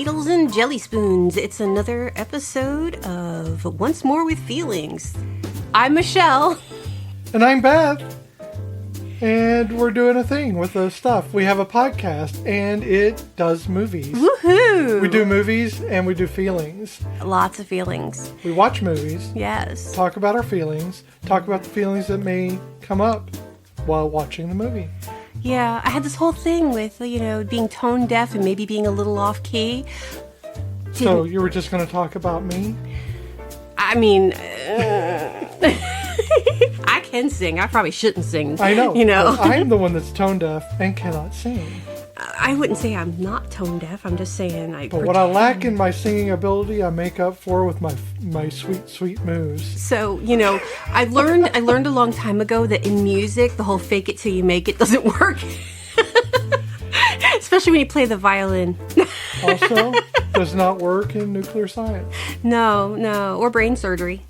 ladles and jelly spoons. It's another episode of Once More with Feelings. I'm Michelle. And I'm Beth. And we're doing a thing with the stuff. We have a podcast and it does movies. Woohoo! We do movies and we do feelings. Lots of feelings. We watch movies. Yes. Talk about our feelings. Talk about the feelings that may come up while watching the movie. Yeah, I had this whole thing with, being tone deaf and maybe being a little off key. So you were just going to talk about me? I mean, I can sing. I probably shouldn't sing. I know. Well, I'm the one that's tone deaf and cannot sing. I wouldn't say I'm not tone deaf. I'm just saying But what I lack in my singing ability, I make up for with my sweet, sweet moves. So, I learned a long time ago that in music, the whole fake it till you make it doesn't work. Especially when you play the violin. Also, does not work in nuclear science. No. Or brain surgery.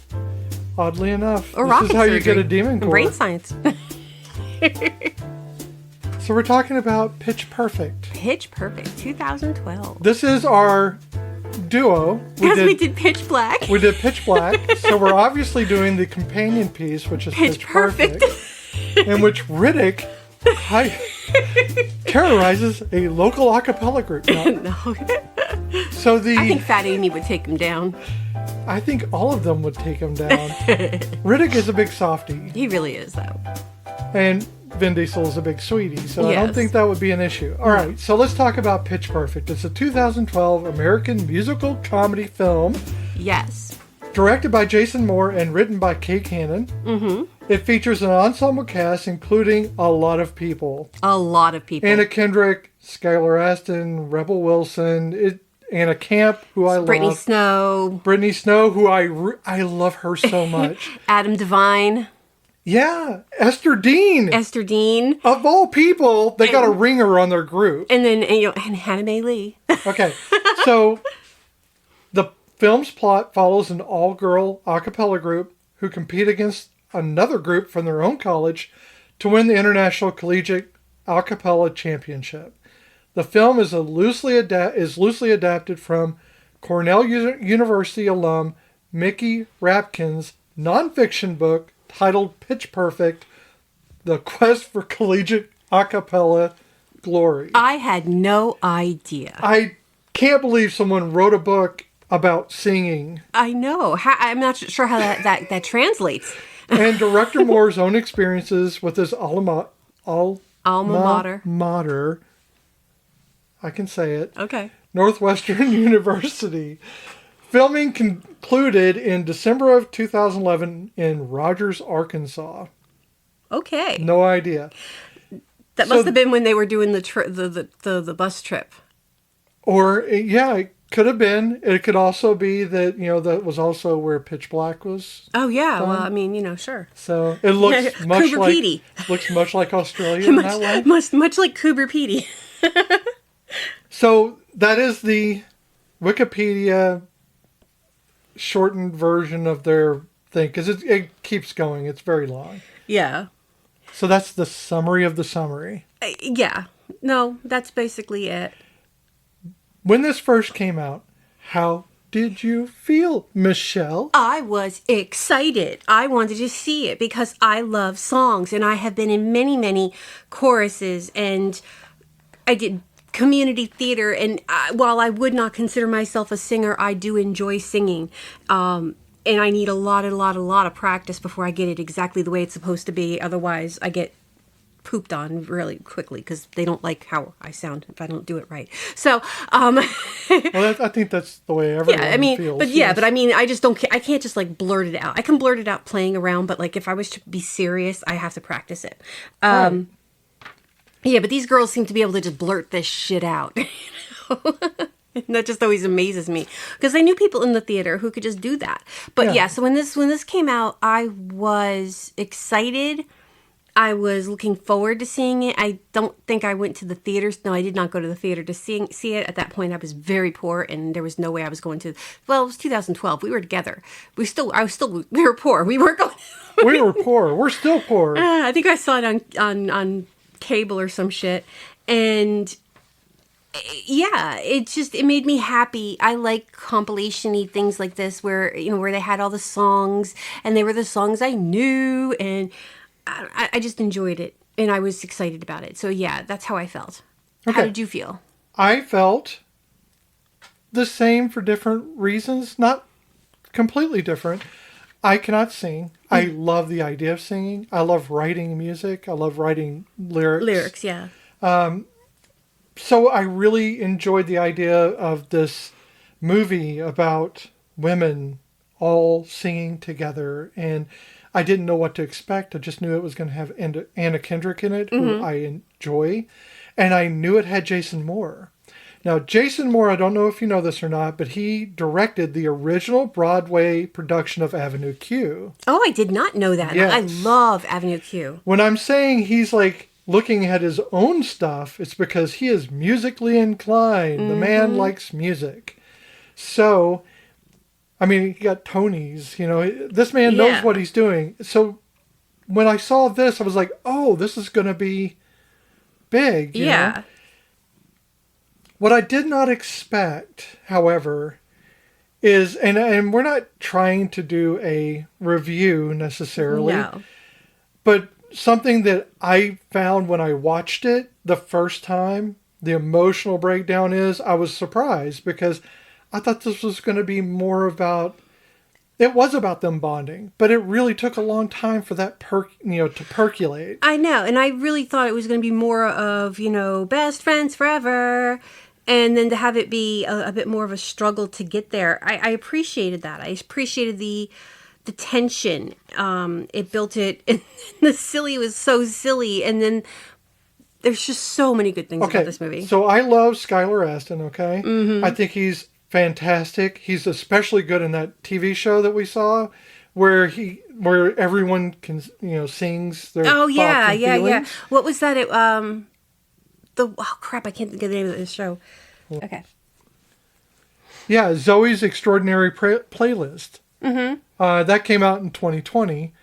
Oddly enough. Or this rocket is how surgery. you get a demon core. Brain science. So we're talking about Pitch Perfect. Pitch Perfect, 2012. This is our duo. Because we did Pitch Black. We did Pitch Black. So we're obviously doing the companion piece, which is Pitch Perfect. In which Riddick terrorizes a local a cappella group. No. So I think Fat Amy would take him down. I think all of them would take him down. Riddick is a big softie. He really is, though. And Vin Diesel is a big sweetie, so Yes. I don't think that would be an issue. All right, so let's talk about Pitch Perfect. It's a 2012 American musical comedy film. Yes. Directed by Jason Moore and written by Kay Cannon. Mm-hmm. It features an ensemble cast including a lot of people. A lot of people. Anna Kendrick, Skylar Astin, Rebel Wilson, Anna Camp, who I love. Brittany Snow, who I love her so much. Adam Devine. Yeah, Esther Dean. Of all people, they got a ringer on their group. And then, and Hannah Mae Lee. Okay, so the film's plot follows an all-girl a cappella group who compete against another group from their own college to win the International Collegiate A Cappella Championship. The film is loosely adapted from Cornell University alum Mickey Rapkin's nonfiction book titled Pitch Perfect, The Quest for Collegiate A Cappella Glory. I had no idea. I can't believe someone wrote a book about singing. I know. I'm not sure how that translates. And director Moore's own experiences with his alma mater. I can say it. Okay. Northwestern University. Filming concluded in December of 2011 in Rogers, Arkansas. Okay. No idea. That must have been when they were doing the bus trip. Or, yeah, it could have been. It could also be that, that was also where Pitch Black was. Oh, yeah. done. Well, I mean, sure. So it looks much like Australia in that way. Much like Coober Pedy. So that is the Wikipedia shortened version of their thing, because it keeps going. It's very long. Yeah. So that's the summary of the summary. Yeah. No, that's basically it. When this first came out, how did you feel, Michelle? I was excited. I wanted to see it because I love songs, and I have been in many, many choruses, and I did community theater, and while I would not consider myself a singer, I do enjoy singing. And I need a lot of practice before I get it exactly the way it's supposed to be. Otherwise, I get pooped on really quickly because they don't like how I sound if I don't do it right. So, well, I think that's the way everyone feels. But yes. I mean, I just don't. I can't just like blurt it out. I can blurt it out playing around, but like if I was to be serious, I have to practice it. Right. Yeah, but these girls seem to be able to just blurt this shit out. And that just always amazes me because I knew people in the theater who could just do that. But yeah, so when this came out, I was excited. I was looking forward to seeing it. I don't think I went to the theaters. No, I did not go to the theater to see it. At that point, I was very poor, and there was no way I was going to. Well, it was 2012. We were together. We were poor. We weren't going. We were poor. We're still poor. I think I saw it on cable or some shit, and Yeah, it made me happy. I like compilation-y things like this where, where they had all the songs and they were the songs I knew, and I just enjoyed it and I was excited about it. So yeah, that's how I felt. How Okay. did you feel? I felt the same for different reasons, not completely different. I cannot sing. I love the idea of singing. I love writing music. I love writing lyrics. Lyrics, yeah. So I really enjoyed the idea of this movie about women all singing together, and I didn't know what to expect. I just knew it was going to have Anna Kendrick in it, who I enjoy, and I knew it had Jason Moore. Now, Jason Moore, I don't know if you know this or not, but he directed the original Broadway production of Avenue Q. Oh, I did not know that. Yes. I love Avenue Q. When I'm saying he's like looking at his own stuff, it's because he is musically inclined. The man likes music. So, I mean, he got Tonys, this man knows what he's doing. So when I saw this, I was like, oh, this is going to be big. You know? What I did not expect, however, is, and we're not trying to do a review necessarily, but something that I found when I watched it the first time, the emotional breakdown is, I was surprised because I thought this was going to be more about, it was about them bonding, but it really took a long time for that to percolate. I know, and I really thought it was going to be more of, best friends forever, and then to have it be a bit more of a struggle to get there. I appreciated that. I appreciated the tension. It built it, and the silly was so silly, and then there's just so many good things about this movie. So I love Skylar Astin, okay? I think he's fantastic. He's especially good in that TV show that we saw where everyone can, sings their thoughts and feelings. What was that? I can't think of the name of this show. Okay. Yeah, Zoe's Extraordinary Playlist. That came out in 2020.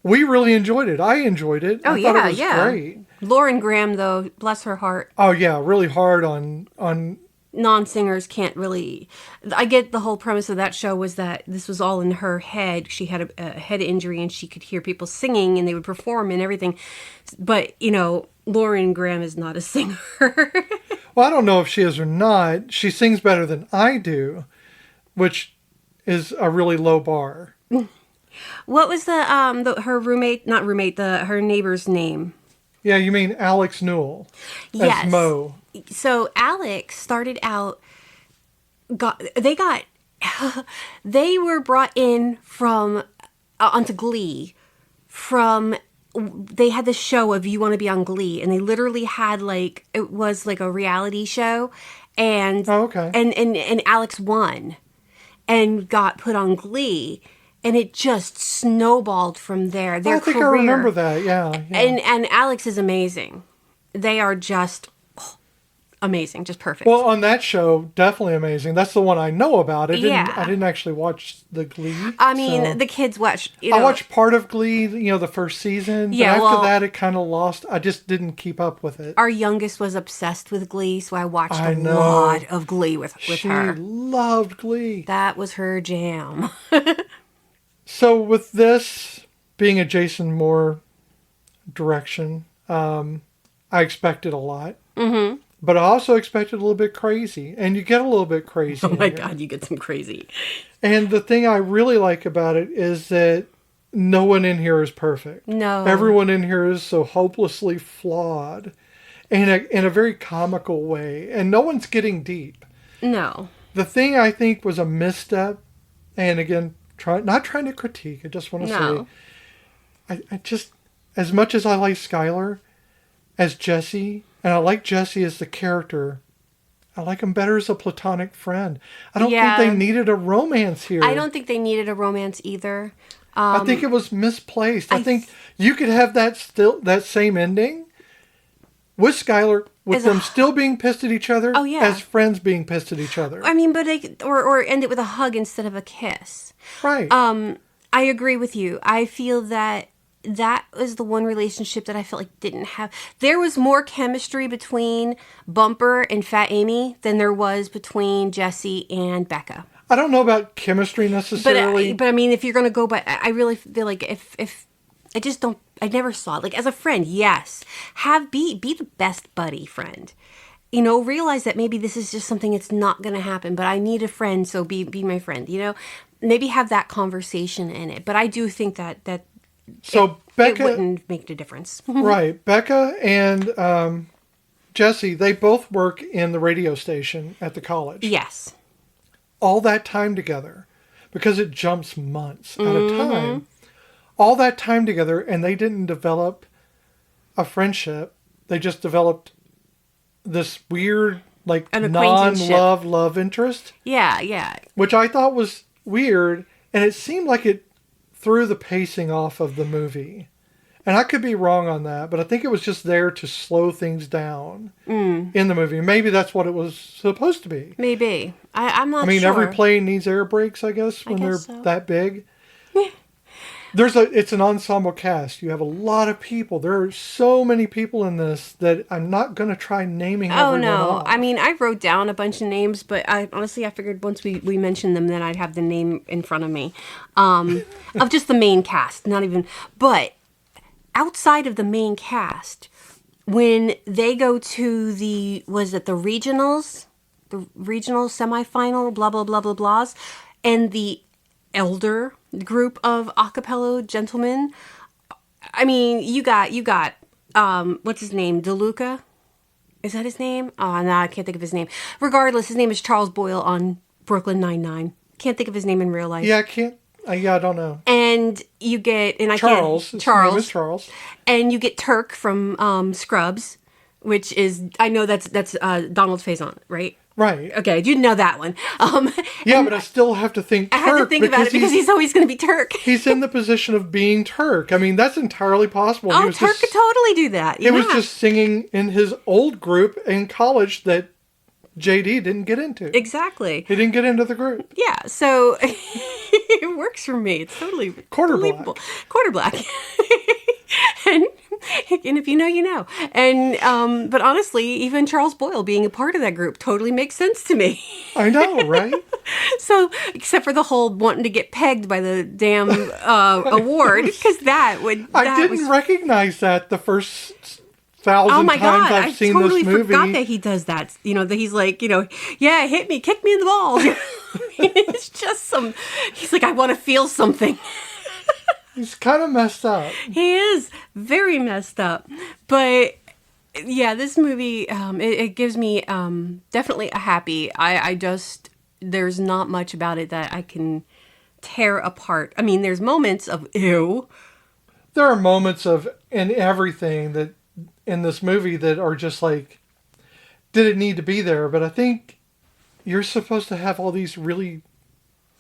We really enjoyed it. I enjoyed it. I thought it was great. Lauren Graham, though, bless her heart. Oh yeah, really hard on non-singers can't really. I get the whole premise of that show was that this was all in her head. She had a head injury and she could hear people singing and they would perform and everything. But Lauren Graham is not a singer. Well, I don't know if she is or not. She sings better than I do, which is a really low bar. What was her roommate, not roommate, her neighbor's name? Yeah, you mean Alex Newell as Mo. So Alex started out, they were brought in from, onto Glee from, they had this show of You Want to Be on Glee, and they literally had it was like a reality show, and and Alex won and got put on Glee, and it just snowballed from there. Their I think career. I remember that. Yeah. And Alex is amazing. They are just amazing, just perfect. Well, on that show, definitely amazing. That's the one I know about. I didn't actually watch the Glee. I mean, the kids watch. I watched part of Glee, the first season. Yeah, but after that, it kind of lost. I just didn't keep up with it. Our youngest was obsessed with Glee, so I watched a lot of Glee with her. She loved Glee. That was her jam. So with this being a Jason Moore direction, I expected a lot. Mm-hmm. But I also expected a little bit crazy. And you get a little bit crazy. Oh my God, you get some crazy. And the thing I really like about it is that no one in here is perfect. No. Everyone in here is so hopelessly flawed in a very comical way. And no one's getting deep. No. The thing I think was a misstep, and again, not trying to critique, I just want to say, I just, as much as I like Skylar as Jesse, and I like Jesse as the character, I like him better as a platonic friend. I don't think they needed a romance here. I don't think they needed a romance either. I think it was misplaced. I think you could have that same ending with Skylar, with them still being pissed at each other, as friends being pissed at each other. I mean, but or end it with a hug instead of a kiss. Right. I agree with you. I feel that that was the one relationship that I felt like didn't have. There was more chemistry between Bumper and Fat Amy than there was between Jesse and Becca. I don't know about chemistry necessarily. But I mean, if you're going to go by, I really feel like if I just don't, I never saw it. Like, as a friend, yes. Be the best buddy friend. You know, realize that maybe this is just something that's not going to happen, but I need a friend, so be my friend, you know? Maybe have that conversation in it. But I do think that so Becca, it wouldn't make a difference. Right. Becca and Jesse, they both work in the radio station at the college. Yes. All that time together, because it jumps months at a time. All that time together, and they didn't develop a friendship. They just developed this weird, like, non-love love interest. Yeah, yeah. Which I thought was weird, and it seemed like it threw the pacing off of the movie. And I could be wrong on that, but I think it was just there to slow things down in the movie. Maybe that's what it was supposed to be. Maybe. I'm not sure. I mean, every plane needs air brakes, I guess, when they're that big. It's an ensemble cast. You have a lot of people. There are so many people in this that I'm not going to try naming everyone off. I mean, I wrote down a bunch of names, but I figured once we mentioned them, then I'd have the name in front of me. Of just the main cast, not even... But outside of the main cast, when they go to the regionals? The regional semifinal, blah, blah, blah, blah, blahs, and the elder group of a cappella gentlemen. I mean, you got what's his name? DeLuca? Is that his name? Oh, no, I can't think of his name. Regardless, his name is Charles Boyle on Brooklyn Nine-Nine. Can't think of his name in real life. Yeah, I can't. I don't know. And you get... Charles. His name is Charles. And you get Turk from Scrubs, which is... I know that's Donald Faison, right? Right. Okay, you know that one. Yeah, but I still have to think Turk. I had to think about it because he's always going to be Turk. He's in the position of being Turk. I mean, that's entirely possible. Oh, Turk could totally do that. He was just singing in his old group in college that JD didn't get into. Exactly. He didn't get into the group. Yeah, so it works for me. It's totally believable. Quarter black. And if you know, you know. And but honestly, even Charles Boyle being a part of that group totally makes sense to me. I know, right? So, except for the whole wanting to get pegged by the damn award, because I didn't recognize that the first 1,000 times I've seen totally this movie. Forgot that he does that. You know, that he's like, yeah, hit me, kick me in the balls. It's just he's like, I want to feel something. He's kind of messed up. He is very messed up. But yeah, this movie, it gives me definitely a happy. There's not much about it that I can tear apart. I mean, there's moments of ew. There are moments of in everything that in this movie that are just like, did it need to be there? But I think you're supposed to have all these really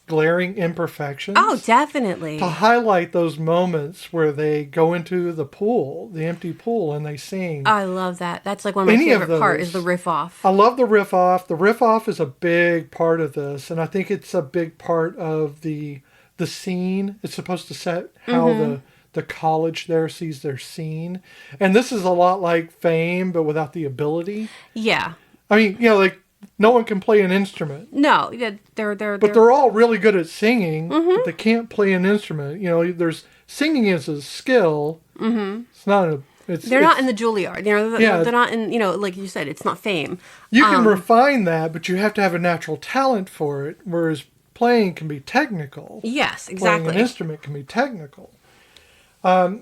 glaring imperfections. Oh, definitely. To highlight those moments where they go into the pool, the empty pool, and they sing. I love that. That's like one of my favorite parts is the riff off. I love the riff off. The riff off is a big part of this, and I think it's a big part of the scene. It's supposed to set how the college there sees their scene. And this is a lot like Fame, but without the ability. Yeah. I mean, like, no one can play an instrument. No, they're all really good at singing, but they can't play an instrument. There's singing is a skill. It's not a. They're not in the Juilliard. They're not in. Like you said, it's not Fame. You can refine that, but you have to have a natural talent for it. Whereas playing can be technical. Yes, exactly. Playing an instrument can be technical.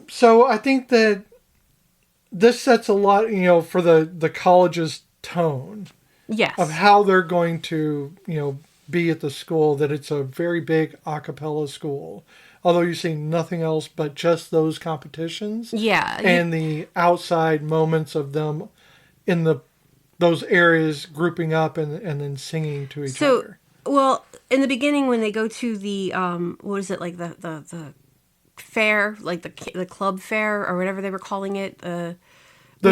So I think that this sets a lot, for the college's tone. Yes. Of how they're going to, be at the school, that it's a very big a cappella school. Although you see nothing else but just those competitions. Yeah. And the outside moments of them in those areas grouping up and then singing to each other. Well, in the beginning when they go to the, what is it, like the fair, like the club fair or whatever they were calling it. The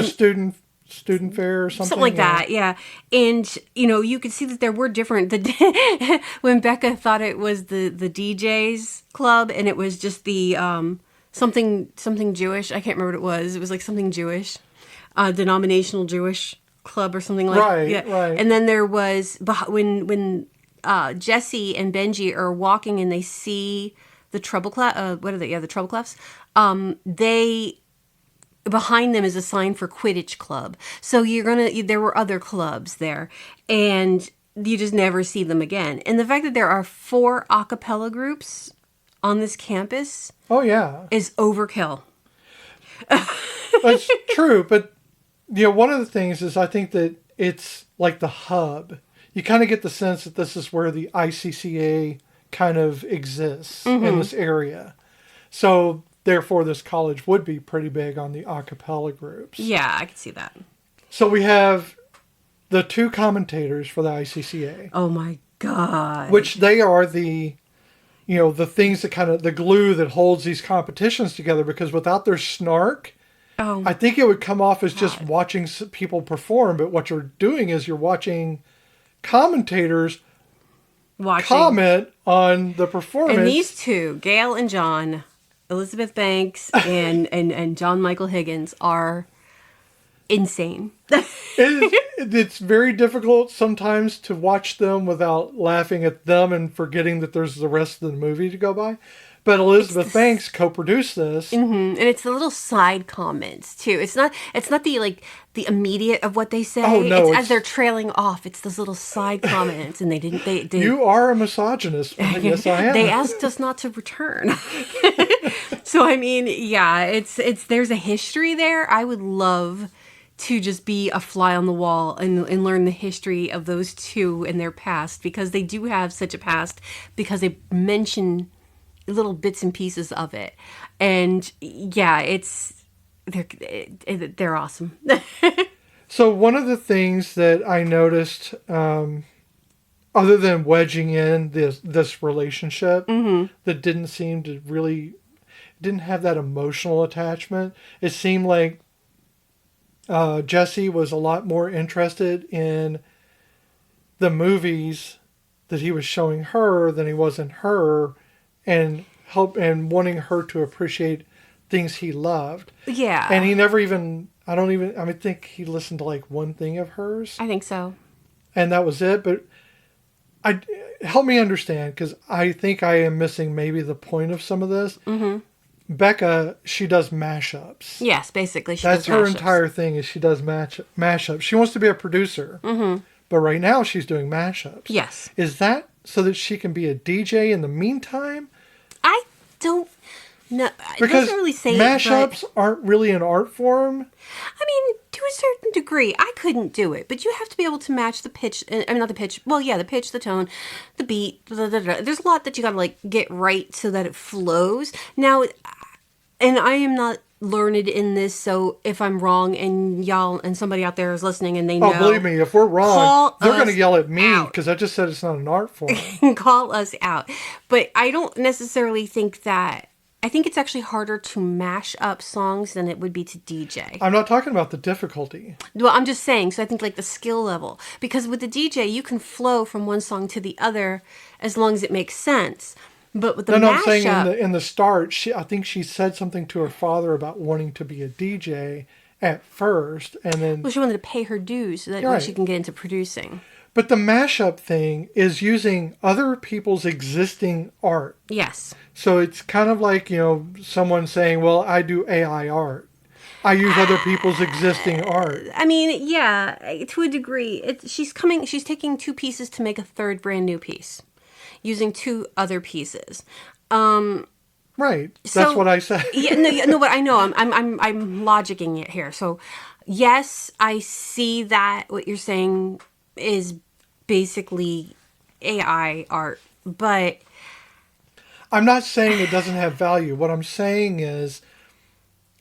student fair or something like that, yeah. And you could see that there were different when Becca thought it was the DJ's club and it was just the something Jewish. I can't remember what it was. It was like something Jewish, denominational Jewish club or something like that. Right, Yeah. right. And then there was when Jesse and Benji are walking and they see the treble clef. What are they? Yeah, the treble clefs. They behind them is a sign for Quidditch Club. So there were other clubs there, and you just never see them again. And the fact that there are 4 a cappella groups on this campus, oh yeah, is overkill. That's true. But one of the things is I think that it's like the hub. You kind of get the sense that this is where the ICCA kind of exists in this area. So therefore, this college would be pretty big on the a cappella groups. Yeah, I can see that. So we have the 2 commentators for the ICCA. Oh my God. Which they are the things that kind of, the glue that holds these competitions together, because without their snark, I think it would come off as just watching people perform. But what you're doing is you're watching commentators comment on the performance. And these 2, Gail and John, Elizabeth Banks and John Michael Higgins, are insane. It's very difficult sometimes to watch them without laughing at them and forgetting that there's the rest of the movie to go by. But Elizabeth Banks co-produced this, and it's the little side comments too. It's not the immediate of what they say. Oh, no, it's as they're trailing off. It's those little side comments, and they You are a misogynist. Yes, I am. They asked us not to return. So I mean, yeah, it's there's a history there. I would love to just be a fly on the wall and learn the history of those 2 and their past, because they do have such a past, because they mention little bits and pieces of it. And yeah, they're awesome. So one of the things that I noticed, other than wedging in this relationship that didn't seem to really, didn't have that emotional attachment, it seemed like Jesse was a lot more interested in the movies that he was showing her than he was in her, and wanting her to appreciate things he loved. Yeah. And he never even, I think he listened to like one thing of hers. I think so. And that was it. But help me understand, because I think I am missing maybe the point of some of this. Becca, she does mashups. Yes, basically. That's her entire thing, is she does mashups. She wants to be a producer. But right now she's doing mashups. Yes. Is that so that she can be a DJ in the meantime? I don't know. Because it doesn't really say mashups aren't really an art form. I mean, to a certain degree, I couldn't do it, but you have to be able to match the pitch. I mean, not the pitch. Well, yeah, the pitch, the tone, the beat. There's a lot that you got to get right so that it flows. Now, and I am not learned in this, so if I'm wrong and y'all and somebody out there is listening and they know, believe me, if we're wrong, they're going to yell at me because I just said it's not an art form. Call us out. But I don't necessarily think that. I think it's actually harder to mash up songs than it would be to DJ. I'm not talking about the difficulty. Well, I'm just saying, so I think the skill level. Because with the DJ, you can flow from one song to the other as long as it makes sense. But with the mashup... I'm saying in the start, I think she said something to her father about wanting to be a DJ at first, and then... Well, she wanted to pay her dues so that she can get into producing. But the mashup thing is using other people's existing art. Yes. So it's kind of like, someone saying, well, I do AI art. I use other people's existing art. I mean, yeah, to a degree. She's taking 2 pieces to make a third brand new piece, using 2 other pieces. Right. That's what I said. no, but I know I'm logicking it here. So, yes, I see that what you're saying is basically AI art, but I'm not saying it doesn't have value. What I'm saying is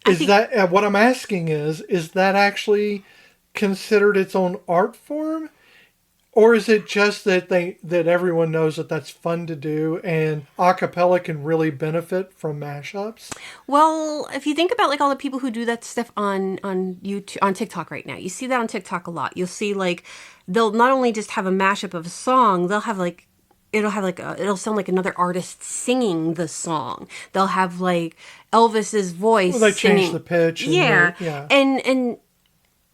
what I'm asking is that actually considered its own art form? Or is it just that everyone knows that that's fun to do and a cappella can really benefit from mashups? Well, if you think about all the people who do that stuff on YouTube, on TikTok right now, you see that on TikTok a lot. You'll see they'll not only just have a mashup of a song, they'll have it'll have like it'll sound like another artist singing the song. They'll have like Elvis's voice. Well, they singing. change the pitch. And Yeah. And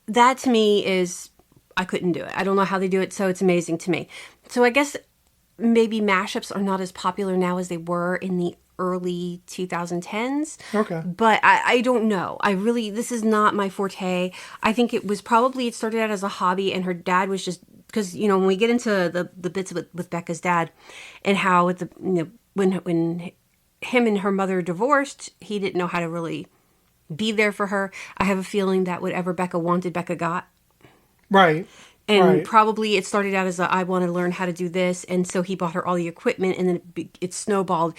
that to me is, I couldn't do it. I don't know how they do it, so it's amazing to me. So I guess maybe mashups are not as popular now as they were in the early 2010s. Okay. But I don't know. This is not my forte. I think it started out as a hobby, and her dad was just, because, when we get into the bits with Becca's dad and how when him and her mother divorced, he didn't know how to really be there for her. I have a feeling that whatever Becca wanted, Becca got. Right. And probably it started out as I want to learn how to do this. And so he bought her all the equipment, and then it snowballed.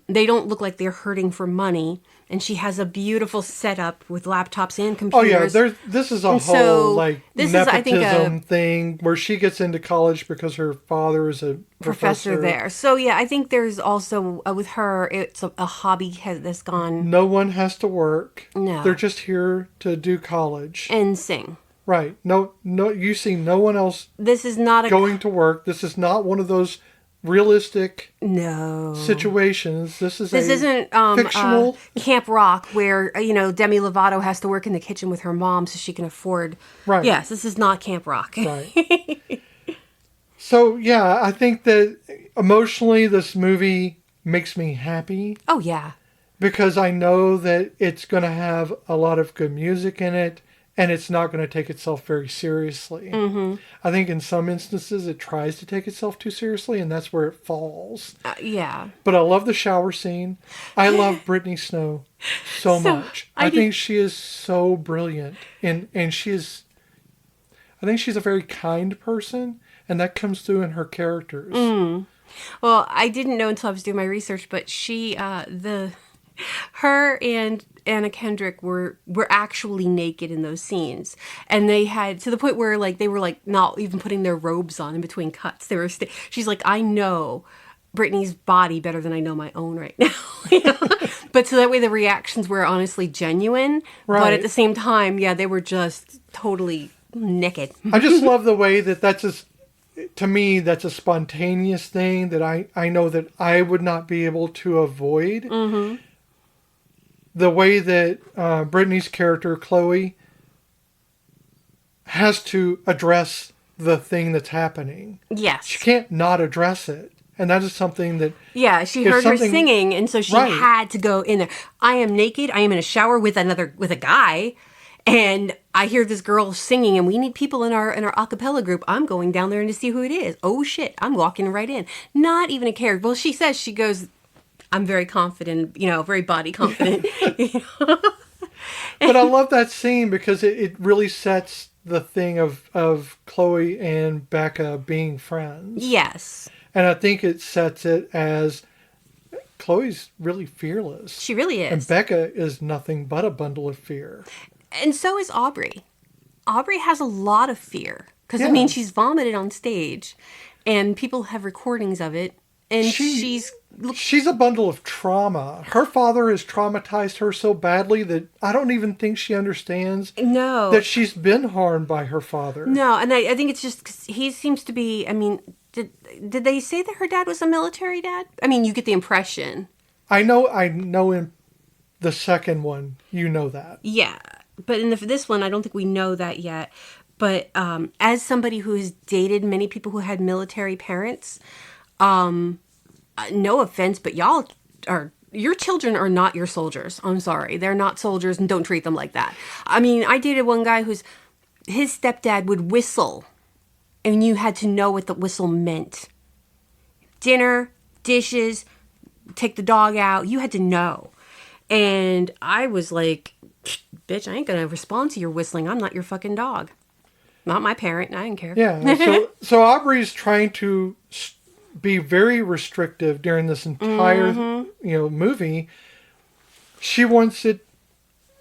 They don't look like they're hurting for money. And she has a beautiful setup with laptops and computers. Oh, yeah. This is a whole, nepotism thing where she gets into college because her father is a professor there. So, yeah, I think there's also, with her, it's a hobby that's gone. No one has to work. No. They're just here to do college. And sing. Right. No, you see no one else this is not going to work. This is not one of those realistic situations. This isn't fictional Camp Rock where Demi Lovato has to work in the kitchen with her mom so she can afford. Right. Yes, this is not Camp Rock. Right. So yeah, I think that emotionally this movie makes me happy. Oh yeah. Because I know that it's going to have a lot of good music in it. And it's not going to take itself very seriously. Mm-hmm. I think in some instances it tries to take itself too seriously, and that's where it falls. Yeah. But I love the shower scene. I love Brittany Snow so much. I think she is so brilliant. And I think she's a very kind person, and that comes through in her characters. Mm. Well, I didn't know until I was doing my research, but her and Anna Kendrick were actually naked in those scenes, and they had, to the point where they were not even putting their robes on in between cuts. They were she's like, I know Britney's body better than I know my own right now. But so that way the reactions were honestly genuine, right. But at the same time, yeah, they were just totally naked. I just love the way to me, that's a spontaneous thing that I know that I would not be able to avoid. Mm-hmm. The way that Brittany's character, Chloe, has to address the thing that's happening. Yes. She can't not address it. And that is something that... Yeah, she heard her singing, and so she had to go in there. I am naked. I am in a shower with a guy, and I hear this girl singing, and we need people in our a cappella group. I'm going down there to see who it is. Oh, shit. I'm walking right in. Not even a care. Well, she goes... I'm very confident, very body confident. But I love that scene because it really sets the thing of Chloe and Becca being friends. Yes. And I think it sets it as Chloe's really fearless. She really is. And Becca is nothing but a bundle of fear. And so is Aubrey. Aubrey has a lot of fear. Because, she's vomited on stage. And people have recordings of it. And she's a bundle of trauma. Her father has traumatized her so badly that I don't even think she understands that she's been harmed by her father. No, and I think it's just 'cause he seems to be, did they say that her dad was a military dad? You get the impression. I know in the second one, that. Yeah, but in this one, I don't think we know that yet. But as somebody who has dated many people who had military parents... no offense, but your children are not your soldiers. I'm sorry. They're not soldiers, and don't treat them like that. I dated one guy his stepdad would whistle, and you had to know what the whistle meant. Dinner, dishes, take the dog out. You had to know. And I was like, bitch, I ain't going to respond to your whistling. I'm not your fucking dog. Not my parent. I didn't care. Yeah. So Aubrey's trying to be very restrictive during this entire movie. She wants the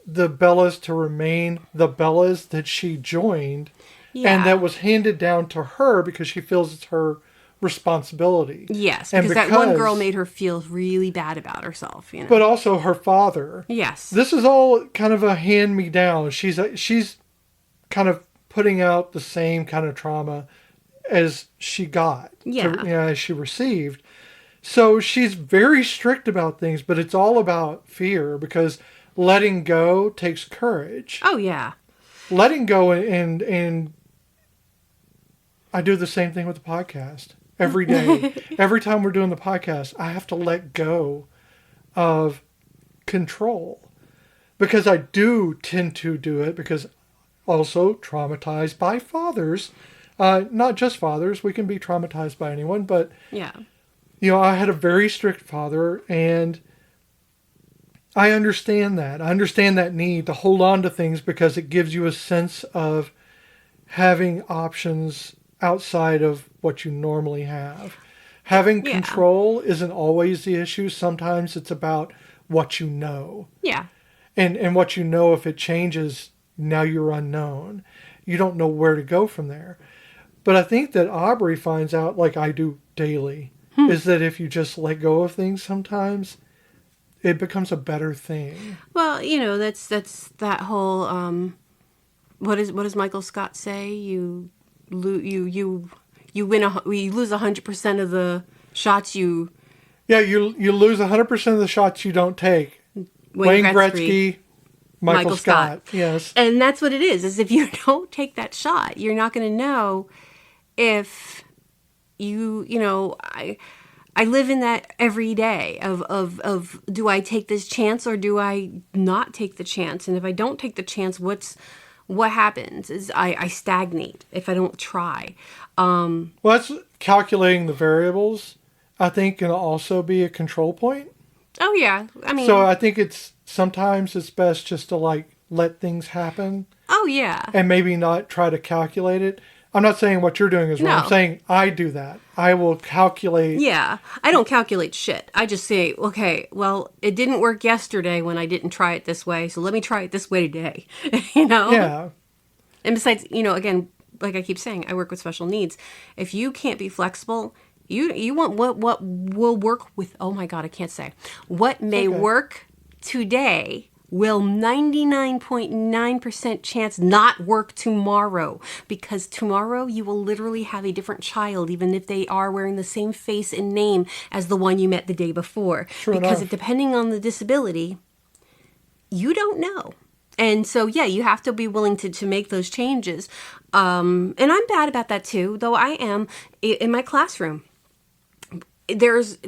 Bellas to remain the Bellas that she joined, and that was handed down to her because she feels it's her responsibility. Yes, because that one girl made her feel really bad about herself. But also her father. Yes, this is all kind of a hand-me-down. She's kind of putting out the same kind of trauma as she got, Yeah. as she received. So she's very strict about things, but it's all about fear because letting go takes courage. Oh, yeah. Letting go and I do the same thing with the podcast every day. Every time we're doing the podcast, I have to let go of control because I do tend to do it because also traumatized by fathers, not just fathers. We can be traumatized by anyone, but Yeah. I had a very strict father, and I understand that. I understand that need to hold on to things because it gives you a sense of having options outside of what you normally have. Having control isn't always the issue. Sometimes it's about what you know. Yeah. And what you know, if it changes, now you're unknown. You don't know where to go from there. But I think that Aubrey finds out, like I do daily, is that if you just let go of things sometimes, it becomes a better thing. Well, that's that whole what does Michael Scott say? You lose 100% of the shots you. Yeah, you lose 100% of the shots you don't take. Wayne Gretzky, Michael Scott. Yes. And that's what it is if you don't take that shot, you're not going to know if I live in that every day of do I take this chance or do I not take the chance? And if I don't take the chance, what happens is I stagnate if I don't try. Well, that's calculating the variables, I think, can also be a control point. Oh, yeah. I mean... So I think sometimes it's best just to, let things happen. Oh, yeah. And maybe not try to calculate it. I'm not saying what you're doing is wrong. No. I'm saying I do that. I will calculate. Yeah. I don't calculate shit. I just say, okay, well, it didn't work yesterday when I didn't try it this way, so let me try it this way today. Yeah. And besides, again, like I keep saying, I work with special needs. If you can't be flexible, you want what will work with, oh my God, I can't say. What may work today will 99.9% chance not work tomorrow, because tomorrow you will literally have a different child, even if they are wearing the same face and name as the one you met the day before. Sure because enough. Depending on the disability, you don't know. And so, yeah, you have to be willing to make those changes. And I'm bad about that too, though I am in my classroom. There is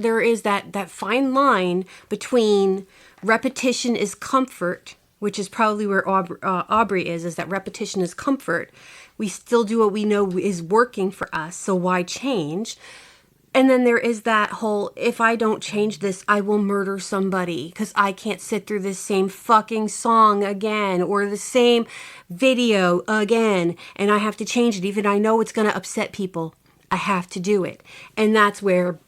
that fine line between repetition is comfort, which is probably where Aubrey is that repetition is comfort. We still do what we know is working for us, so why change? And then there is that whole, if I don't change this, I will murder somebody because I can't sit through this same fucking song again or the same video again, and I have to change it even I know it's going to upset people. I have to do it. And that's where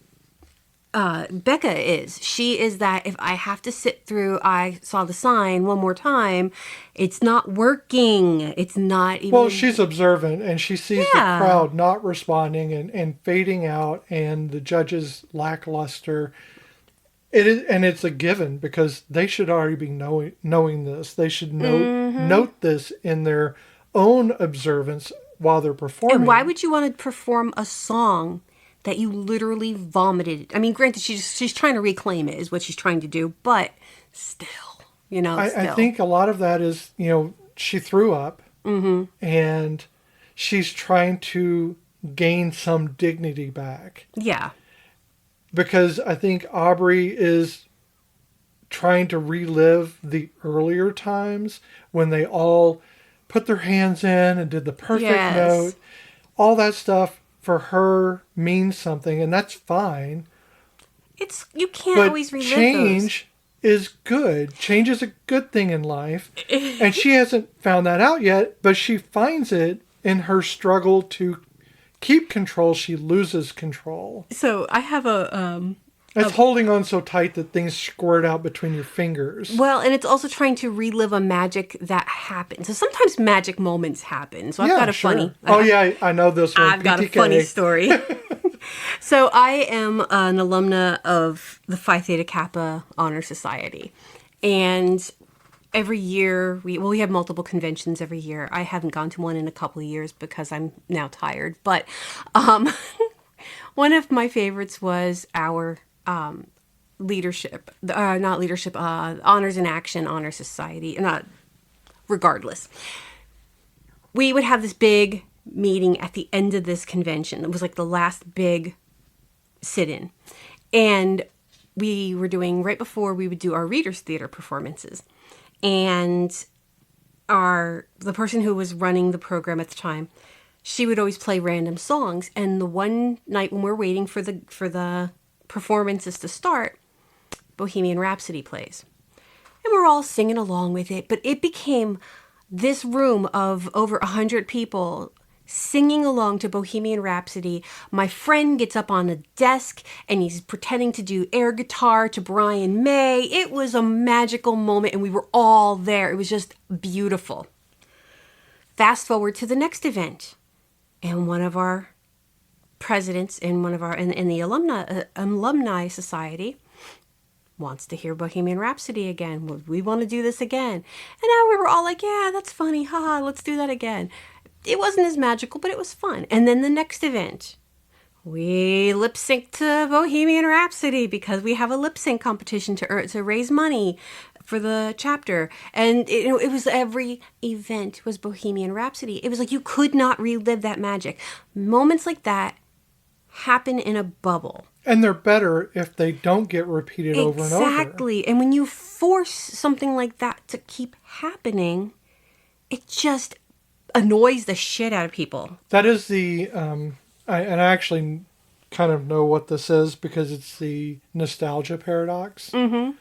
Becca is. She is that if I have to sit through I Saw the Sign one more time, it's not working. It's not even... Well, she's observant and she sees the crowd not responding and fading out and the judges lackluster. It's a given because they should already be knowing this. They should note this in their own observance while they're performing. And why would you want to perform a song that you literally vomited? I mean, granted, she's trying to reclaim it, is what she's trying to do, but still, I think a lot of that is, she threw up, and she's trying to gain some dignity back. Yeah. Because I think Aubrey is trying to relive the earlier times when they all put their hands in and did the perfect note. All that stuff for her means something, and that's fine. You can't always relive change is good. Change is a good thing in life, and she hasn't found that out yet, but she finds it in her struggle to keep control. She loses control. So I have it's holding on so tight that things squirt out between your fingers. Well, and it's also trying to relive a magic that happened. So sometimes magic moments happen. So I've got a funny... I know this one. I've got a funny story. So I am an alumna of the Phi Theta Kappa Honor Society. And every year we have multiple conventions every year. I haven't gone to one in a couple of years because I'm now tired. But one of my favorites was our leadership, not leadership, honors in action, honor society. Not regardless. We would have this big meeting at the end of this convention. It was like the last big sit-in. And we were doing, right before we would do our Readers Theater performances. And the person who was running the program at the time, she would always play random songs. And the one night when we're waiting for the performances to start, Bohemian Rhapsody plays. And we're all singing along with it. But it became this room of over 100 people singing along to Bohemian Rhapsody. My friend gets up on a desk and he's pretending to do air guitar to Brian May. It was a magical moment and we were all there. It was just beautiful. Fast forward to the next event. And one of our presidents in the alumni society wants to hear Bohemian Rhapsody again. We want to do this again. And now we were all like, yeah, that's funny. Haha, let's do that again. It wasn't as magical, but it was fun. And then the next event, we lip synced to Bohemian Rhapsody because we have a lip sync competition to raise money for the chapter. And it was every event was Bohemian Rhapsody. It was like you could not relive that magic. Moments like that happen in a bubble. And they're better if they don't get repeated over and over. Exactly. And when you force something like that to keep happening, it just annoys the shit out of people. That is I actually kind of know what this is because it's the nostalgia paradox. Mm-hmm.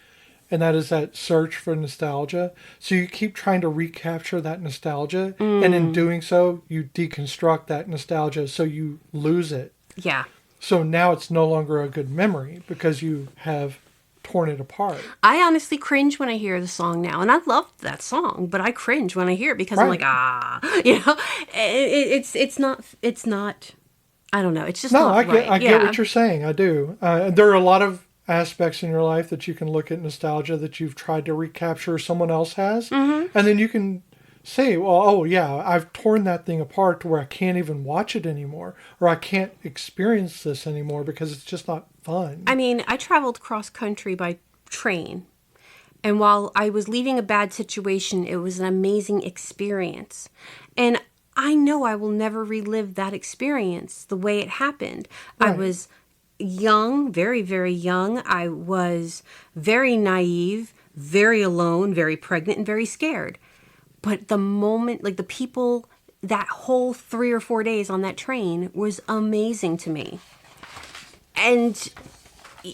And that is that search for nostalgia. So you keep trying to recapture that nostalgia. And in doing so, you deconstruct that nostalgia so you lose it. Yeah. So now it's no longer a good memory because you have torn it apart. I honestly cringe when I hear the song now. And I love that song, but I cringe when I hear it because I'm like, it's not, I don't know. It's just not right. I get what you're saying. I do. There are a lot of aspects in your life that you can look at nostalgia that you've tried to recapture someone else has. Mm-hmm. And then you can say, well, oh yeah, I've torn that thing apart to where I can't even watch it anymore, or I can't experience this anymore because it's just not fun. I mean, I traveled cross country by train, and while I was leaving a bad situation, it was an amazing experience. And I know I will never relive that experience the way it happened. Right. I was young, very, very young. I was very naive, very alone, very pregnant, and very scared. But the moment, like the people, that whole 3 or 4 days on that train was amazing to me. And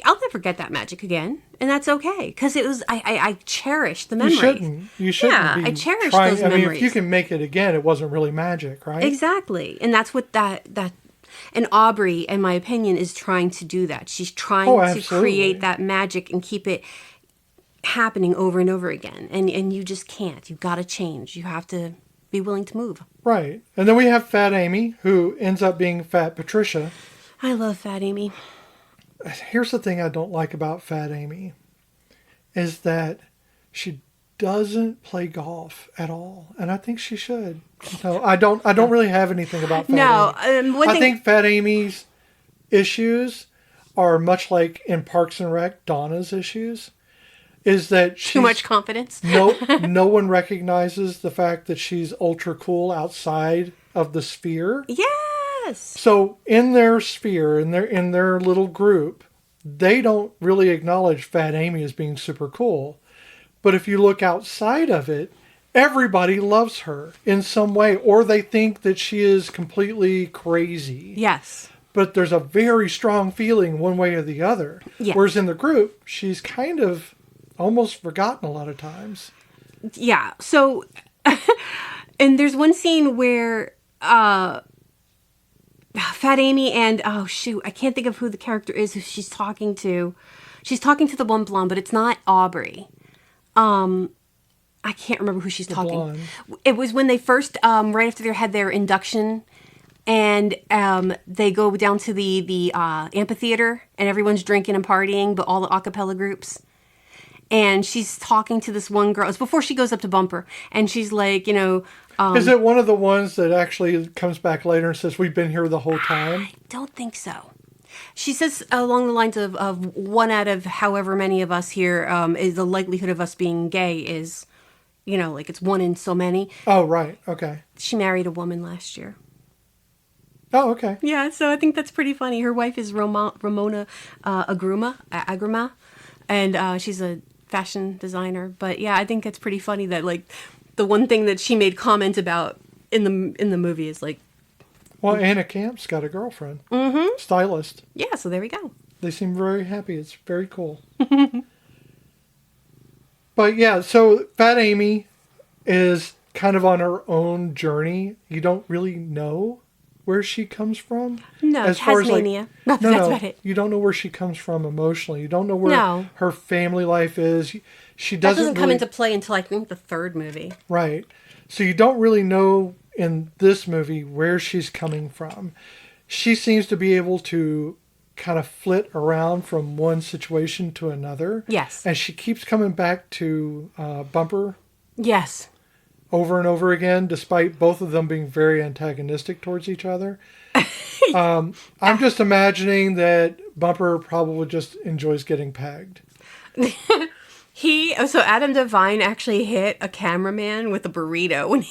I'll never get that magic again. And that's okay. Because it was, I cherish the memory. You shouldn't. Yeah, I cherish those memories. I mean, if you can make it again, it wasn't really magic, right? Exactly. And that's what and Aubrey, in my opinion, is trying to do that. She's trying to create that magic and keep it happening over and over again. And you just can't. You've got to change. You have to be willing to move. Right. And then we have Fat Amy, who ends up being Fat Patricia. I love Fat Amy. Here's the thing I don't like about Fat Amy is that she doesn't play golf at all, and I think she should. No, I don't really have anything about Fat Amy. I think Fat Amy's issues are much like in Parks and Rec, Donna's issues. Is that she's, too much confidence? No one recognizes the fact that she's ultra cool outside of the sphere. Yes. So in their sphere, in their little group, they don't really acknowledge Fat Amy as being super cool. But if you look outside of it, everybody loves her in some way, or they think that she is completely crazy. Yes. But there's a very strong feeling one way or the other. Yeah. Whereas in the group, she's kind of almost forgotten a lot of times. Yeah. So, and there's one scene where Fat Amy and, oh shoot, I can't think of who the character is who she's talking to. She's talking to the one blonde, but it's not Aubrey. I can't remember who she's talking. Blonde. It was when they first, right after they had their induction, and they go down to the amphitheater, and everyone's drinking and partying, but all the a cappella groups. and she's talking to this one girl. It's before she goes up to Bumper, and she's like, is it one of the ones that actually comes back later and says, we've been here the whole time? I don't think so. She says along the lines of one out of however many of us here is the likelihood of us being gay is, like it's one in so many. Oh, right. Okay. She married a woman last year. Oh, okay. Yeah, so I think that's pretty funny. Her wife is Ramona Agruma, and she's a fashion designer. But yeah, I think it's pretty funny that like the one thing that she made comment about in the movie is like, well, Anna Camp's got a girlfriend, stylist. Yeah, so there we go. They seem very happy. It's very cool. But yeah, so Fat Amy is kind of on her own journey. You don't really know where she comes from. No, as Tasmania. Far as That's about it. You don't know where she comes from emotionally. You don't know where her family life is. She doesn't come into play until I think the third movie. Right. So you don't really know in this movie where she's coming from. She seems to be able to kind of flit around from one situation to another. Yes. And she keeps coming back to Bumper. Yes. Over and over again, despite both of them being very antagonistic towards each other. I'm just imagining that Bumper probably just enjoys getting pegged. So Adam Devine actually hit a cameraman with a burrito when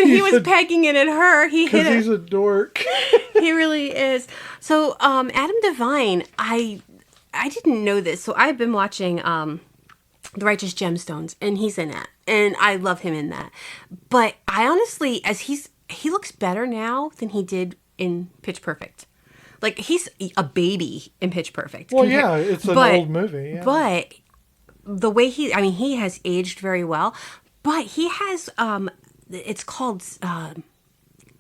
he was pegging it at her. He hit it. He's a dork. He really is. So Adam Devine, I didn't know this. So I've been watching The Righteous Gemstones, and he's in it, and I love him in that. But I honestly, he looks better now than he did in Pitch Perfect. Like, he's a baby in Pitch Perfect. Well, yeah, it's an old movie. Yeah. But the way he has aged very well. But he has, it's called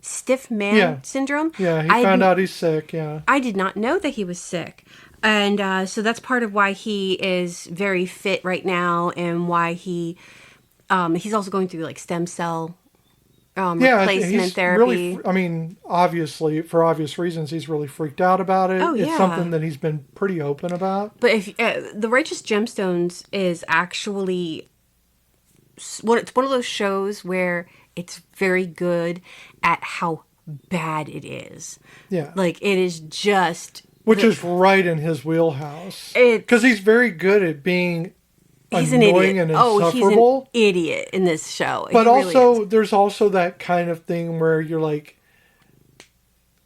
stiff man syndrome. Yeah, he found out he's sick, yeah. I did not know that he was sick. And so that's part of why he is very fit right now, and why he's also going through like stem cell replacement therapy. Really, obviously, for obvious reasons, he's really freaked out about it. Oh, yeah. It's something that he's been pretty open about. But if The Righteous Gemstones is actually, it's one of those shows where it's very good at how bad it is. Yeah. Like, it is just... Which is right in his wheelhouse. Because he's very good at being annoying and insufferable. He's an idiot in this show. But also, there's also that kind of thing where you're like,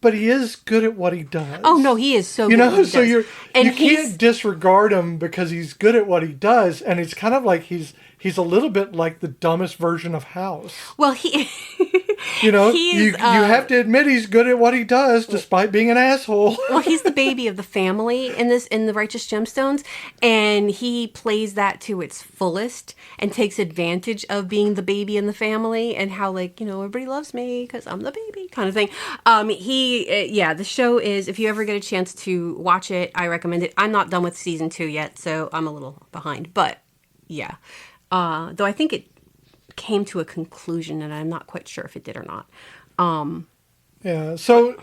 but he is good at what he does. Oh, no, he is so good at what he does. You can't disregard him because he's good at what he does. And it's kind of like he's a little bit like the dumbest version of House. Well, he... you have to admit he's good at what he does, despite being an asshole. Well, he's the baby of the family in The Righteous Gemstones, and he plays that to its fullest and takes advantage of being the baby in the family and how, like, everybody loves me because I'm the baby kind of thing. The show is, if you ever get a chance to watch it, I recommend it. I'm not done with season 2 yet, so I'm a little behind, but yeah. Though I think it came to a conclusion, and I'm not quite sure if it did or not. Yeah, so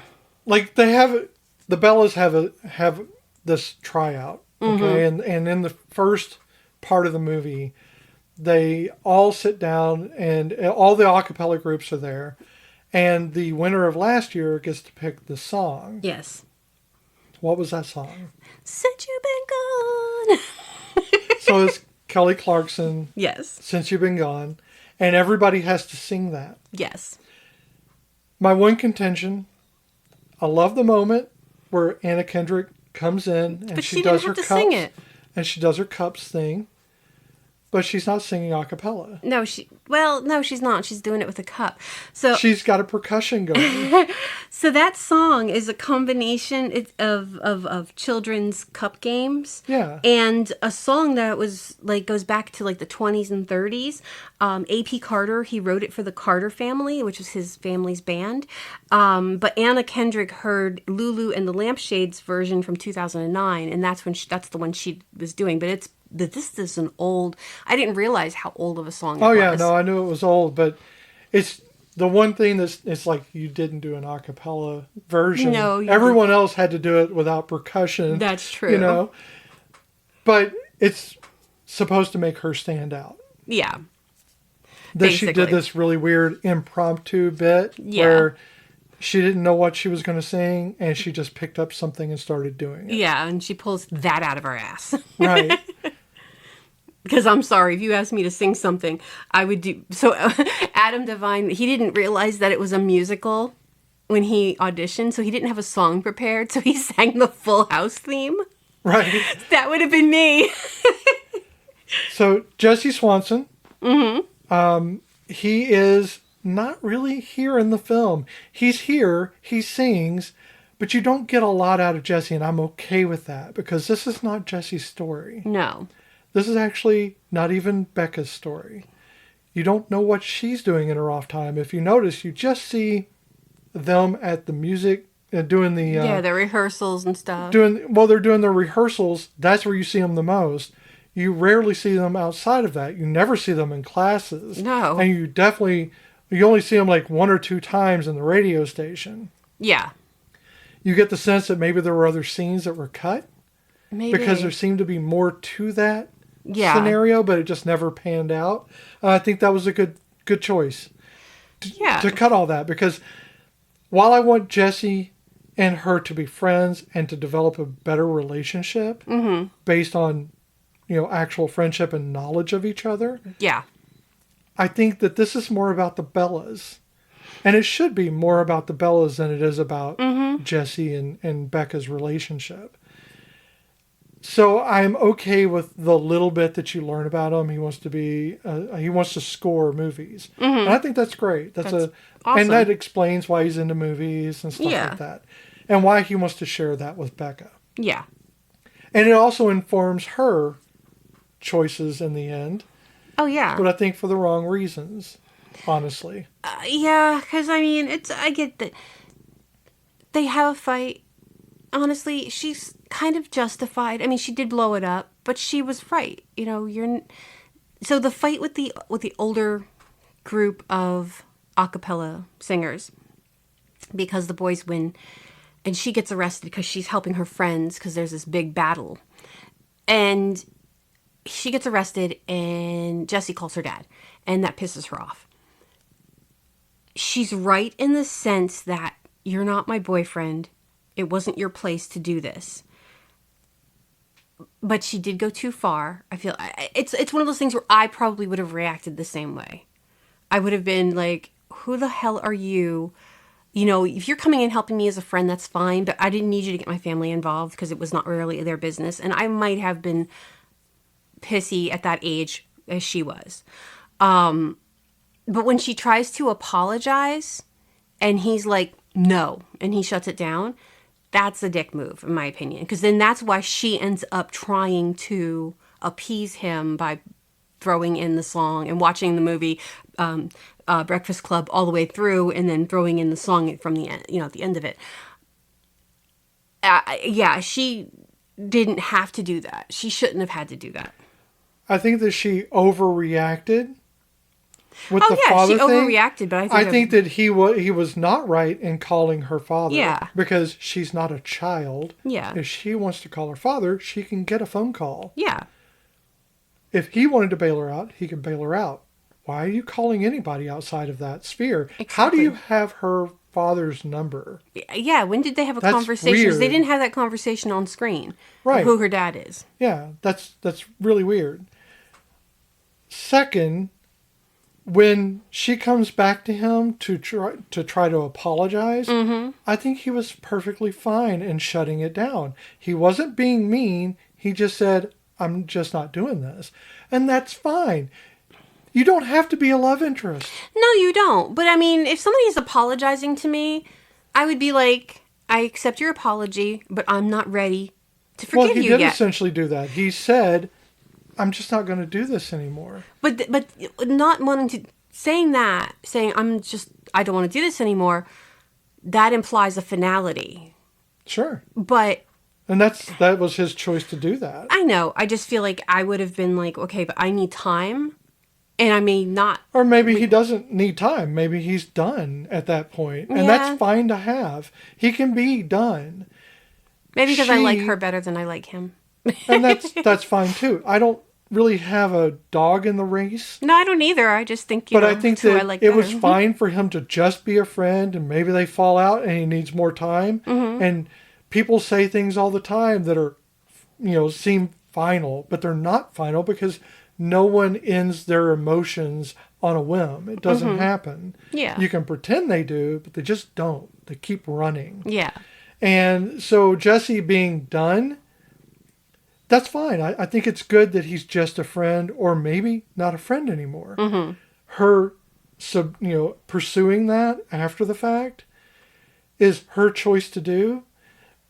like the Bellas have this tryout, okay, and in the first part of the movie, they all sit down and all the a cappella groups are there, and the winner of last year gets to pick the song. Yes. What was that song? Since You've Been Gone. So it's Kelly Clarkson. Yes. Since You've Been Gone. And everybody has to sing that. Yes. My one contention, I love the moment where Anna Kendrick comes in and she does her cups. Sing it. And she does her cups thing. But she's not singing a cappella. No, she's not. She's doing it with a cup. So she's got a percussion going. So that song is a combination of children's cup games. Yeah. And a song that was like goes back to like the 20s and 30s. A.P. Carter, he wrote it for the Carter family, which was his family's band. But Anna Kendrick heard Lulu and the Lampshades version from 2009, and that's the one she was doing. But this is an old... I didn't realize how old of a song it was. Oh, yeah. No, I knew it was old, but it's the one thing that's... It's like you didn't do an a cappella version. No. Everyone else had to do it without percussion. That's true. But it's supposed to make her stand out. Yeah. That she did this really weird impromptu bit where she didn't know what she was going to sing, and she just picked up something and started doing it. Yeah, and she pulls that out of her ass. Right. Because I'm sorry, if you asked me to sing something, I would do... So Adam Devine, he didn't realize that it was a musical when he auditioned, so he didn't have a song prepared, so he sang the Full House theme. Right. That would have been me. So Jesse Swanson, he is not really here in the film. He's here, he sings, but you don't get a lot out of Jesse, and I'm okay with that, because this is not Jesse's story. No. This is actually not even Becca's story. You don't know what she's doing in her off time. If you notice, you just see them at the music, doing the... the rehearsals and stuff. They're doing the rehearsals. That's where you see them the most. You rarely see them outside of that. You never see them in classes. No. And you only see them like 1 or 2 times in the radio station. Yeah. You get the sense that maybe there were other scenes that were cut. Maybe. Because there seemed to be more to that scenario, but it just never panned out. I think that was a good choice to cut all that, because while I want Jesse and her to be friends and to develop a better relationship based on actual friendship and knowledge of each other, I think that this is more about the Bellas, and it should be more about the Bellas than it is about Jesse and Becca's relationship. So I'm okay with the little bit that you learn about him. He wants to score movies, and I think that's great. That's awesome. And that explains why he's into movies and stuff like that, and why he wants to share that with Becca. Yeah, and it also informs her choices in the end. Oh yeah, but I think for the wrong reasons, honestly. Because I get that they have a fight. Honestly, she's kind of justified. I mean, she did blow it up, but she was right. So the fight with the older group of a cappella singers, because the boys win, and she gets arrested because she's helping her friends because there's this big battle, and she gets arrested, and Jessie calls her dad, and that pisses her off. She's right in the sense that you're not my boyfriend. It wasn't your place to do this. But she did go too far. I feel it's one of those things where I probably would have reacted the same way. I would have been like, who the hell are you? If you're coming in helping me as a friend, that's fine. But I didn't need you to get my family involved because it was not really their business. And I might have been pissy at that age as she was. But when she tries to apologize and he's like, no, and he shuts it down, that's a dick move, in my opinion. Because then that's why she ends up trying to appease him by throwing in the song and watching the movie Breakfast Club all the way through, and then throwing in the song from the end, at the end of it. She didn't have to do that. She shouldn't have had to do that. I think that she overreacted with the father she thing. Overreacted, but I think that he was not right in calling her father. Yeah. Because she's not a child. Yeah. If she wants to call her father, she can get a phone call. Yeah. If he wanted to bail her out, he can bail her out. Why are you calling anybody outside of that sphere? Exactly. How do you have her father's number? Yeah, when did they have a conversation? Weird. They didn't have that conversation on screen. Right. Who her dad is. Yeah, that's really weird. Second, when she comes back to him to try to apologize, I think he was perfectly fine in shutting it down. He wasn't being mean. He just said, I'm just not doing this. And that's fine. You don't have to be a love interest. No, you don't. But if somebody is apologizing to me, I would be like, I accept your apology, but I'm not ready to forgive you yet. Well, he did essentially do that. He said, I'm just not going to do this anymore. But not wanting to, saying I don't want to do this anymore, that implies a finality. Sure. But... And that was his choice to do that. I know. I just feel like I would have been like, okay, but I need time. And I may not. Or maybe he doesn't need time. Maybe he's done at that point. And that's fine to have. He can be done. Maybe because I like her better than I like him. And that's fine too. I don't really have a dog in the race. No, I don't either. I just think, but I think that it was better. fine for him to just be a friend, and maybe they fall out and he needs more time. And people say things all the time that are, seem final, but they're not final because no one ends their emotions on a whim. It doesn't happen. Yeah. You can pretend they do, but they just don't. They keep running. Yeah. And so Jesse being done, that's fine. I think it's good that he's just a friend, or maybe not a friend anymore. Her, pursuing that after the fact is her choice to do.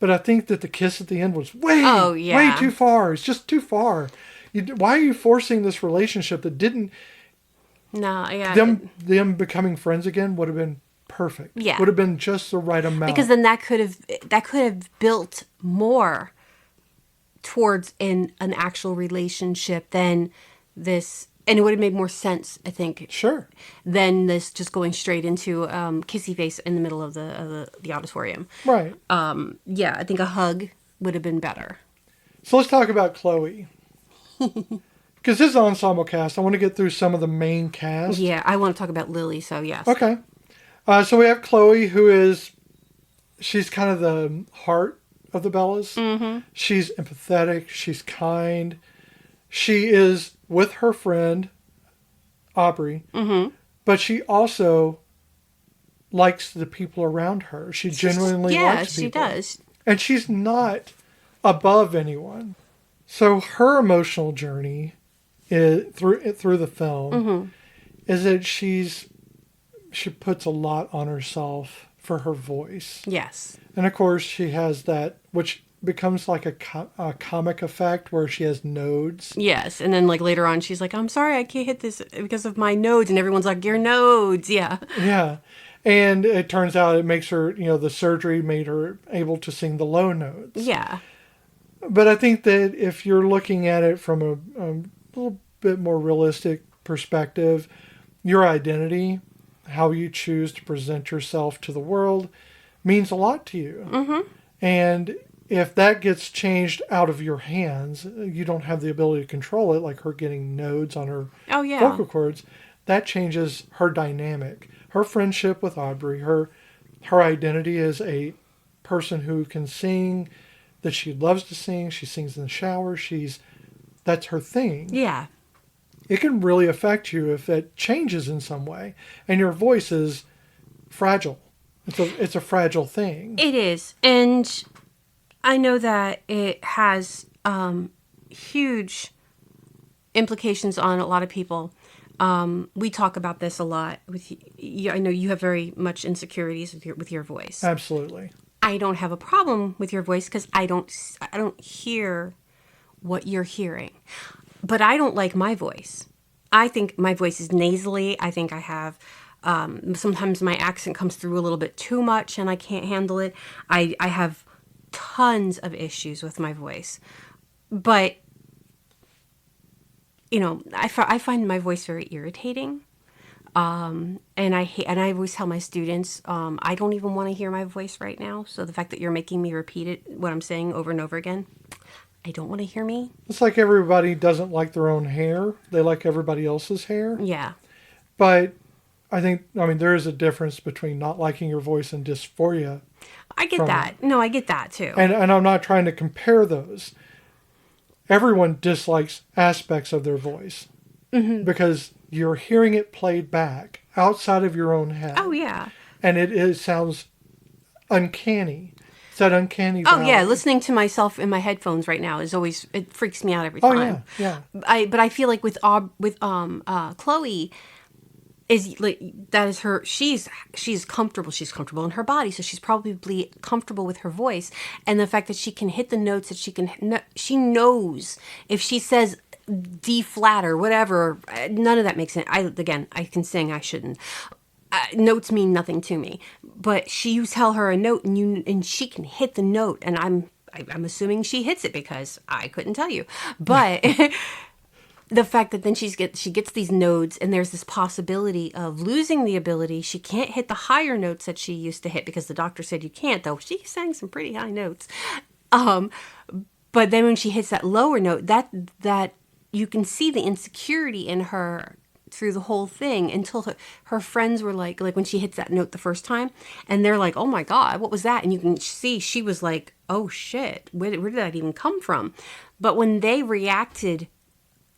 But I think that the kiss at the end was way too far. It's just too far. Why are you forcing this relationship that didn't... No, yeah. Them becoming friends again would have been perfect. Yeah. Would have been just the right amount. Because then that could have built more towards an actual relationship than this, and it would have made more sense, I think. Sure. Than this just going straight into kissy face in the middle of the auditorium. Right. Yeah, I think a hug would have been better. So let's talk about Chloe. Because this is an ensemble cast. I want to get through some of the main cast. Yeah, I want to talk about Lily, so yes. Okay. So we have Chloe, she's kind of the heart of the Bellas. She's empathetic. She's kind. She is with her friend, Aubrey. But she also likes the people around her. She genuinely likes people. Yeah, she does. And she's not above anyone. So her emotional journey through the film is that she puts a lot on herself for her voice. Yes. And of course she has that, which becomes like a comic effect where she has nodes. Yes, and then later on she's like, I'm sorry, I can't hit this because of my nodes, and everyone's like, your nodes, yeah. Yeah. And it turns out it makes her, the surgery made her able to sing the low notes. Yeah. But I think that if you're looking at it from a little bit more realistic perspective, your identity, how you choose to present yourself to the world, means a lot to you. And if that gets changed out of your hands, you don't have the ability to control it, like her getting nodes on her vocal cords, that changes her dynamic. Her friendship with Aubrey, her identity as a person who can sing, that she loves to sing. She sings in the shower. That's her thing. Yeah. It can really affect you if it changes in some way. And your voice is fragile. It's a fragile thing. It is. And I know that it has huge implications on a lot of people. We talk about this a lot with you. I know you have very much insecurities with your voice. Absolutely. I don't have a problem with your voice because I don't hear what you're hearing. But I don't like my voice. I think my voice is nasally. I think I have, sometimes my accent comes through a little bit too much and I can't handle it. I have tons of issues with my voice. But, I find my voice very irritating. And I always tell my students, I don't even want to hear my voice right now. So the fact that you're making me repeat what I'm saying over and over again, I don't want to hear me. It's like everybody doesn't like their own hair. They like everybody else's hair. Yeah. But there is a difference between not liking your voice and dysphoria. I get that. No, I get that too. And I'm not trying to compare those. Everyone dislikes aspects of their voice because you're hearing it played back outside of your own head. Oh, yeah. And it sounds uncanny. It's that uncanny valley. Oh, yeah. Listening to myself in my headphones right now it freaks me out every time. Oh, yeah. But I feel like with Chloe, that is her, she's comfortable. She's comfortable in her body, so she's probably comfortable with her voice. And the fact that she can hit the notes that she knows if she says D flat or whatever, none of that makes sense. I can sing, I shouldn't. Notes mean nothing to me, but you tell her a note and she can hit the note, and I'm assuming she hits it because I couldn't tell you, but the fact that then she gets these nodes and there's this possibility of losing the ability. She can't hit the higher notes that she used to hit because the doctor said you can't, though she sang some pretty high notes. But then when she hits that lower note, that you can see the insecurity in her through the whole thing until her friends were like when she hits that note the first time, and they're like, oh my God, what was that? And you can see she was like, oh shit, where did that even come from? But when they reacted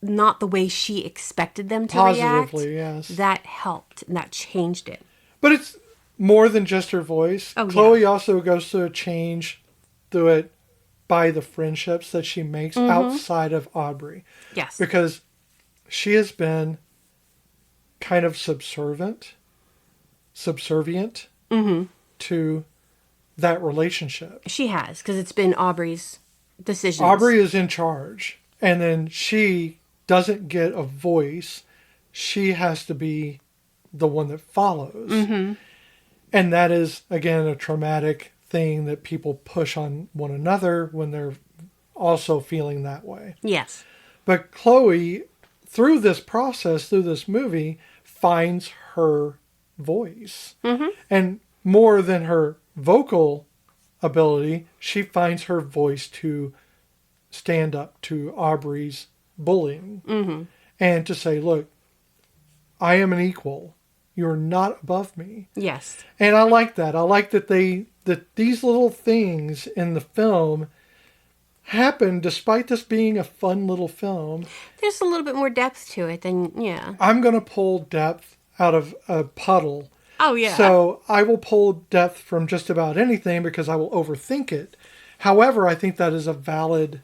not the way she expected them to Positively, react, yes. that helped and that changed it. But it's more than just her voice. Oh, Chloe also goes through a change through it by the friendships that she makes outside of Aubrey. Yes. Because she has been kind of subservient to that relationship. She has, because it's been Aubrey's decisions. Aubrey is in charge, and then she doesn't get a voice. She has to be the one that follows. Mm-hmm. And that is, again, a traumatic thing that people push on one another when they're also feeling that way. Yes. But Chloe, through this process, through this movie, finds her voice. Mm-hmm. And more than her vocal ability, she finds her voice to stand up to Aubrey's bullying. Mm-hmm. And to say, look, I am an equal. You're not above me. Yes. And I like that. I like that these little things in the film happen despite this being a fun little film. There's a little bit more depth to it than, yeah. I'm going to pull depth out of a puddle. Oh, yeah. So I will pull depth from just about anything because I will overthink it. However, I think that is a valid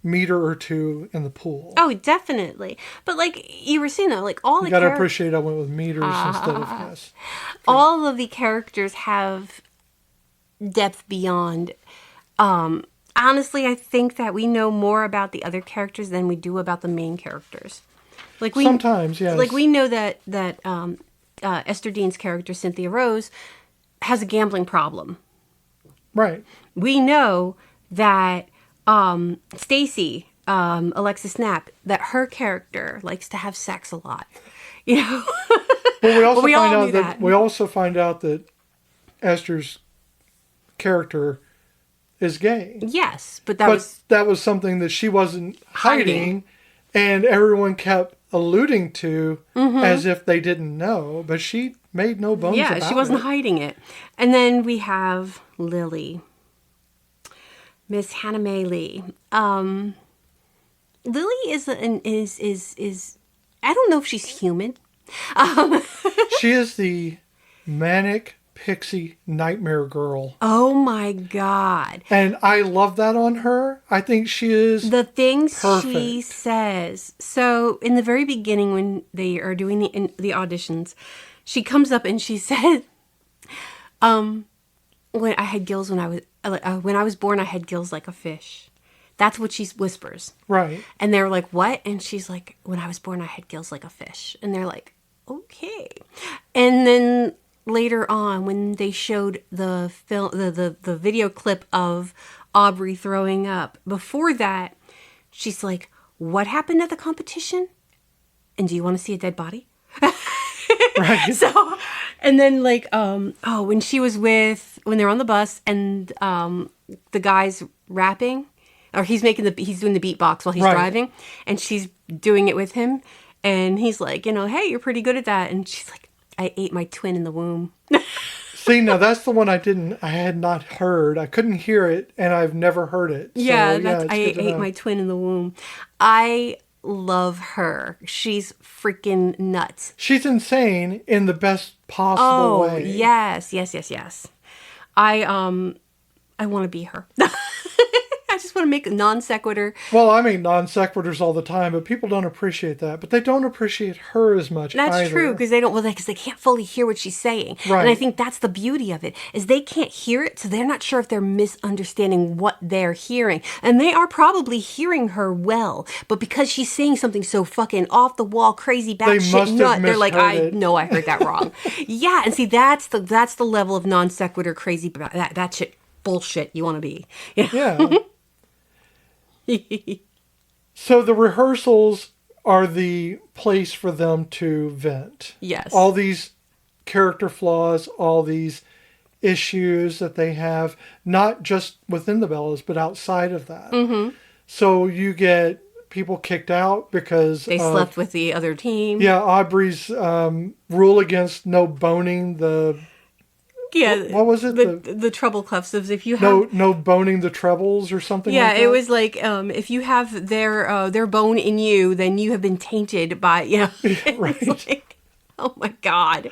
meter or two in the pool. Oh, definitely. But like you were saying, though, like all the you got to appreciate I went with meters instead of this. All of the characters have depth beyond. Honestly, I think that we know more about the other characters than we do about the main characters. Like Sometimes, yes. Like we know that Esther Dean's character, Cynthia Rose, has a gambling problem. Right. We know that Stacy, Alexis Knapp, that her character likes to have sex a lot. You know? But we also find out that Esther's character is gay. Yes, but that was something that she wasn't hiding. And everyone kept alluding to as if they didn't know, but she made no bones about it. Yeah, she wasn't hiding it. And then we have Lily, Miss Hannah Mae Lee. Lily is I don't know if she's human. She is the manic pixie nightmare girl. Oh my God. And I love that on her. I think she is the things perfect. She says. So in the very beginning when they are doing the auditions, she comes up and she said, when I had gills when I was born, I had gills like a fish. That's what she whispers. Right. And they're like, what? And she's like, when I was born, I had gills like a fish. And they're like, okay. And then later on, when they showed the film, the video clip of Aubrey throwing up, before that, she's like, what happened at the competition? And do you want to see a dead body? Right. So, and then like, when she was when they're on the bus and the guy's rapping, or he's doing the beatbox while he's driving, and she's doing it with him, and he's like, hey, you're pretty good at that, and she's like, I ate my twin in the womb. See, now that's the one I had not heard. I couldn't hear it, and I've never heard it. So, I ate my twin in the womb. I love her. She's freaking nuts. She's insane in the best possible way. Oh, yes. I want to be her. I just want to make a non sequitur. Well, I make non sequiturs all the time, but people don't appreciate that. But they don't appreciate her as much. That's true, because they can't fully hear what she's saying. Right. And I think that's the beauty of it, is they can't hear it, so they're not sure if they're misunderstanding what they're hearing. And they are probably hearing her well, but because she's saying something so fucking off the wall, crazy, batshit nut, they're like, I heard that wrong. Yeah, and see, that's the level of non sequitur crazy that shit bullshit you want to be. Yeah. So the rehearsals are the place for them to vent. Yes. All these character flaws, all these issues that they have, not just within the Bellas, but outside of that. So you get people kicked out because they slept with the other team. Yeah, Aubrey's rule against no boning the... Yeah, what was it? The treble clefs. If you have no boning the trebles or something. Yeah, like that? it was like if you have their bone in you, then you have been tainted by Right. Like, oh my God.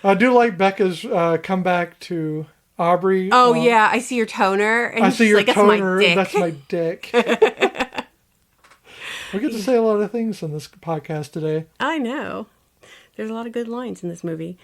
I do like Becca's comeback to Aubrey. Oh yeah, I see your toner. And I see your like, toner. That's my dick. That's my dick. We get to say a lot of things in this podcast today. I know. There's a lot of good lines in this movie.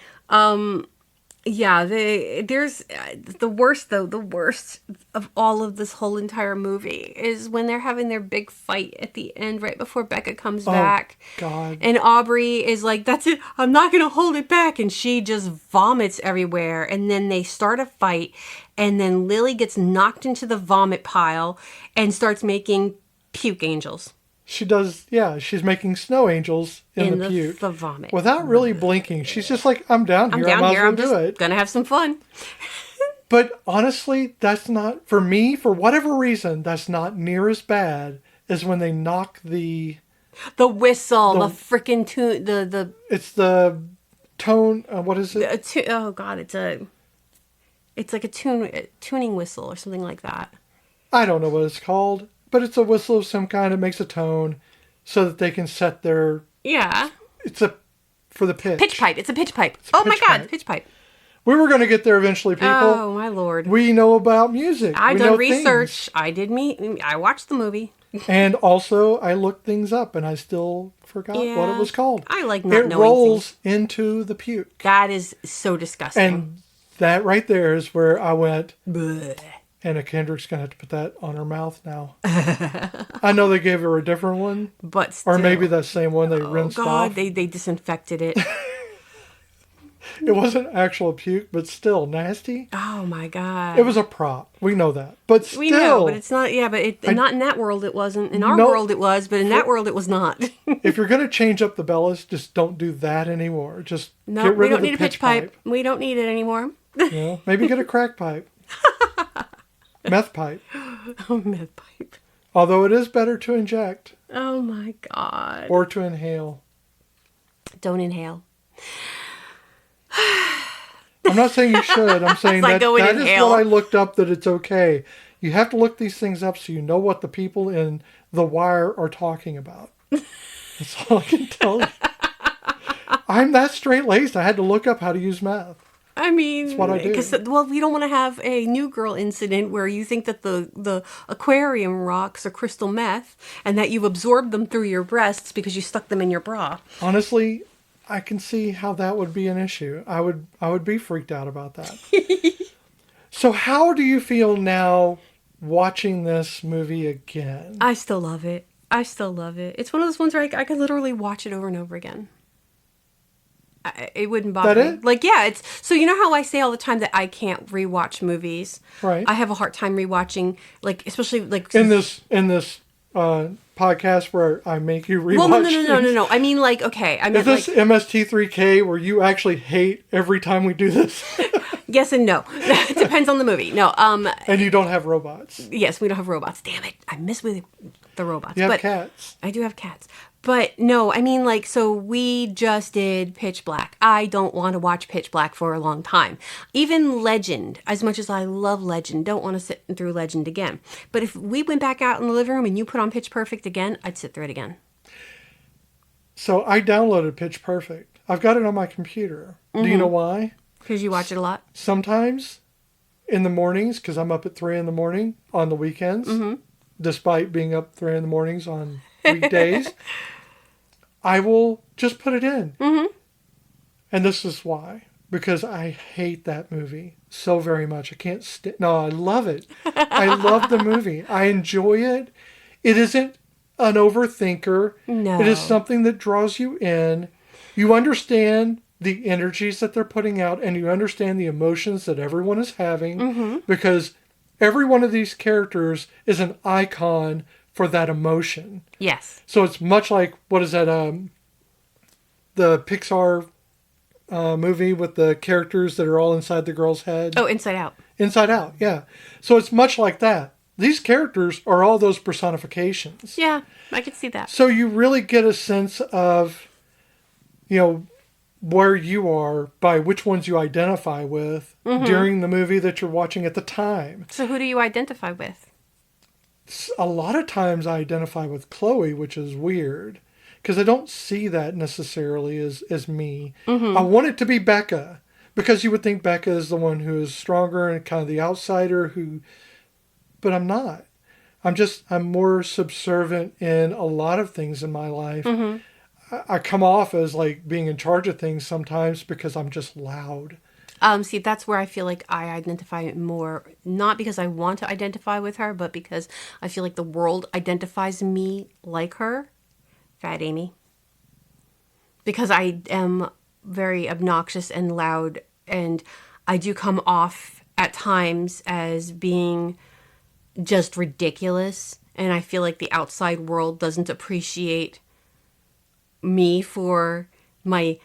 Yeah, there's the worst though. The worst of all of this whole entire movie is when they're having their big fight at the end, right before Becca comes back. God! And Aubrey is like, "That's it. I'm not gonna hold it back," and she just vomits everywhere. And then they start a fight, and then Lily gets knocked into the vomit pile and starts making puke angels. She does, yeah. She's making snow angels in the puke. The vomit. Without really blinking. She's just like, I'm down here. I'm just gonna have some fun. But honestly, that's not, for me, for whatever reason, that's not near as bad as when they knock the whistle, the freaking tune, the... It's the tone, what is it? Oh God, it's like a tuning whistle or something like that. I don't know what it's called. But it's a whistle of some kind. It makes a tone so that they can set their... Yeah. It's for the pitch. Pitch pipe. It's a pitch pipe. Oh my God, pitch pipe. We were going to get there eventually, people. Oh my Lord. We know about music. I've done research. Things. I watched the movie. And also, I looked things up and I still forgot what it was called. I like not knowing It rolls things. into the puke. That is so disgusting. And that right there is where I went... Blech. Anna Kendrick's going to have to put that on her mouth now. I know they gave her a different one. But still. Or maybe that same one they rinsed off. Oh, God, they disinfected it. It wasn't actual puke, but still nasty. Oh, my God. It was a prop. We know that. But still. We know, but it's not, not in that world it wasn't. In our world it was, but in that world it was not. If you're going to change up the Bellas, just don't do that anymore. Just get rid we of don't the need a pitch pipe. We don't need it anymore. Maybe get a crack pipe. Meth pipe. Oh, meth pipe. Although it is better to inject. Oh my God. Or to inhale. Don't inhale. I'm not saying you should. I'm saying that is what I looked up, that it's okay. You have to look these things up so you know what the people in The Wire are talking about. That's all I can tell you. I'm that straight-laced. I had to look up how to use meth. I mean, that's what I do. Well, we don't want to have a New Girl incident where you think that the aquarium rocks are crystal meth and that you've absorbed them through your breasts because you stuck them in your bra. Honestly, I can see how that would be an issue. I would be freaked out about that. So how do you feel now watching this movie again? I still love it. It's one of those ones where I could literally watch it over and over again. It wouldn't bother me. Like, yeah, it's so you know how I say all the time that I can't rewatch movies. Right. I have a hard time rewatching, like especially like in this podcast where I make you rewatch. Well, no. I mean, like, okay, I mean, is this like, MST3K where you actually hate every time we do this? Yes and no. It depends on the movie. No. And you don't have robots. Yes, we don't have robots. Damn it! I miss with the robots. You have cats. I do have cats. But no, I mean, like, so we just did Pitch Black. I don't want to watch Pitch Black for a long time. Even Legend, as much as I love Legend, don't want to sit through Legend again. But if we went back out in the living room and you put on Pitch Perfect again, I'd sit through it again. So I downloaded Pitch Perfect. I've got it on my computer. Mm-hmm. Do you know why? Because you watch it a lot? Sometimes in the mornings, because I'm up at 3 a.m. on the weekends, despite being up 3 a.m. on weekdays, I will just put it in. Mm-hmm. And this is why. Because I hate that movie so very much. I can't No, I love it. I love the movie. I enjoy it. It isn't an overthinker. No. It is something that draws you in. You understand the energies that they're putting out, and you understand the emotions that everyone is having, because every one of these characters is an icon for that emotion. Yes. So it's much like, what is that, the Pixar movie with the characters that are all inside the girl's head? Oh, Inside Out. Inside Out, yeah. So it's much like that. These characters are all those personifications. Yeah, I could see that. So you really get a sense of, where you are by which ones you identify with during the movie that you're watching at the time. So who do you identify with? A lot of times I identify with Chloe, which is weird because I don't see that necessarily as me. I want it to be Becca because you would think Becca is the one who is stronger and kind of the outsider but I'm not. I'm more subservient in a lot of things in my life. I come off as like being in charge of things sometimes because I'm just loud. See, that's where I feel like I identify more, not because I want to identify with her, but because I feel like the world identifies me like her. Fat Amy. Because I am very obnoxious and loud, and I do come off at times as being just ridiculous, and I feel like the outside world doesn't appreciate me for my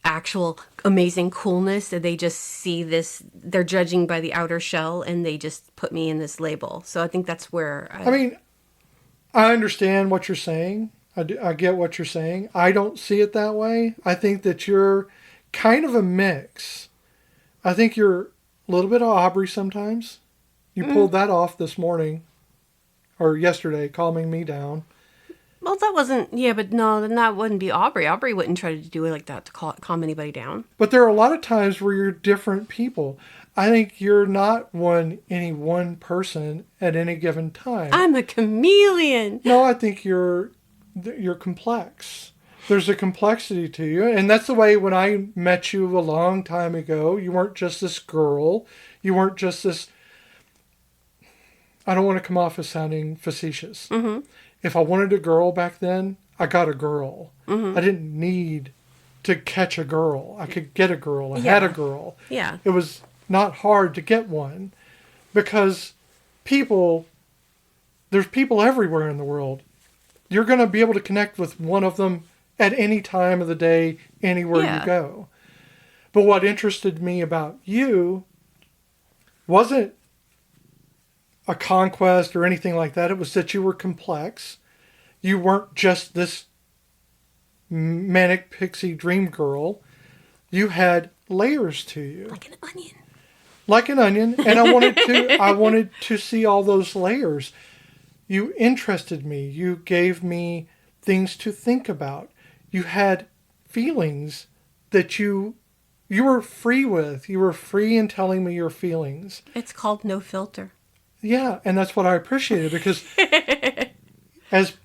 actual amazing coolness. They just see this, they're judging by the outer shell, and they just put me in this label. So I think that's where I understand what you're saying. I get what you're saying. I don't see it that way. I think that you're kind of a mix. I think you're a little bit of Aubrey sometimes. You pulled that off this morning or yesterday, calming me down. Well, that wasn't, but no, then that wouldn't be Aubrey. Aubrey wouldn't try to do it like that to calm anybody down. But there are a lot of times where you're different people. I think you're not any one person at any given time. I'm a chameleon. No, I think you're complex. There's a complexity to you. And that's the way when I met you a long time ago, you weren't just this girl. You weren't just this, I don't want to come off as sounding facetious. If I wanted a girl back then, I got a girl. I didn't need to catch a girl. I could get a girl. I had a girl. Yeah. It was not hard to get one because there's people everywhere in the world. You're going to be able to connect with one of them at any time of the day, anywhere you go. But what interested me about you wasn't a conquest or anything like that. It was that you were complex. You weren't just this manic pixie dream girl. You had layers to you. Like an onion. Like an onion. And I wanted to see all those layers. You interested me. You gave me things to think about. You had feelings that you were free with. You were free in telling me your feelings. It's called no filter. Yeah, and that's what I appreciated because as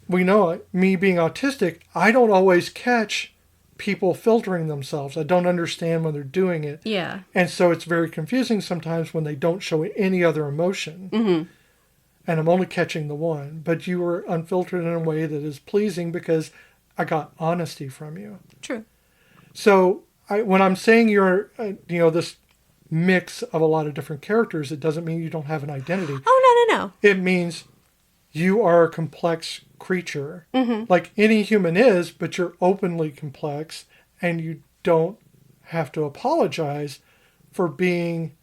we know, me being autistic, I don't always catch people filtering themselves. I don't understand when they're doing it. Yeah. And so it's very confusing sometimes when they don't show any other emotion. And I'm only catching the one. But you were unfiltered in a way that is pleasing because I got honesty from you. True. So when I'm saying you're, this mix of a lot of different characters, it doesn't mean you don't have an identity. Oh, no. It means you are a complex creature, like any human is, but you're openly complex, and you don't have to apologize for being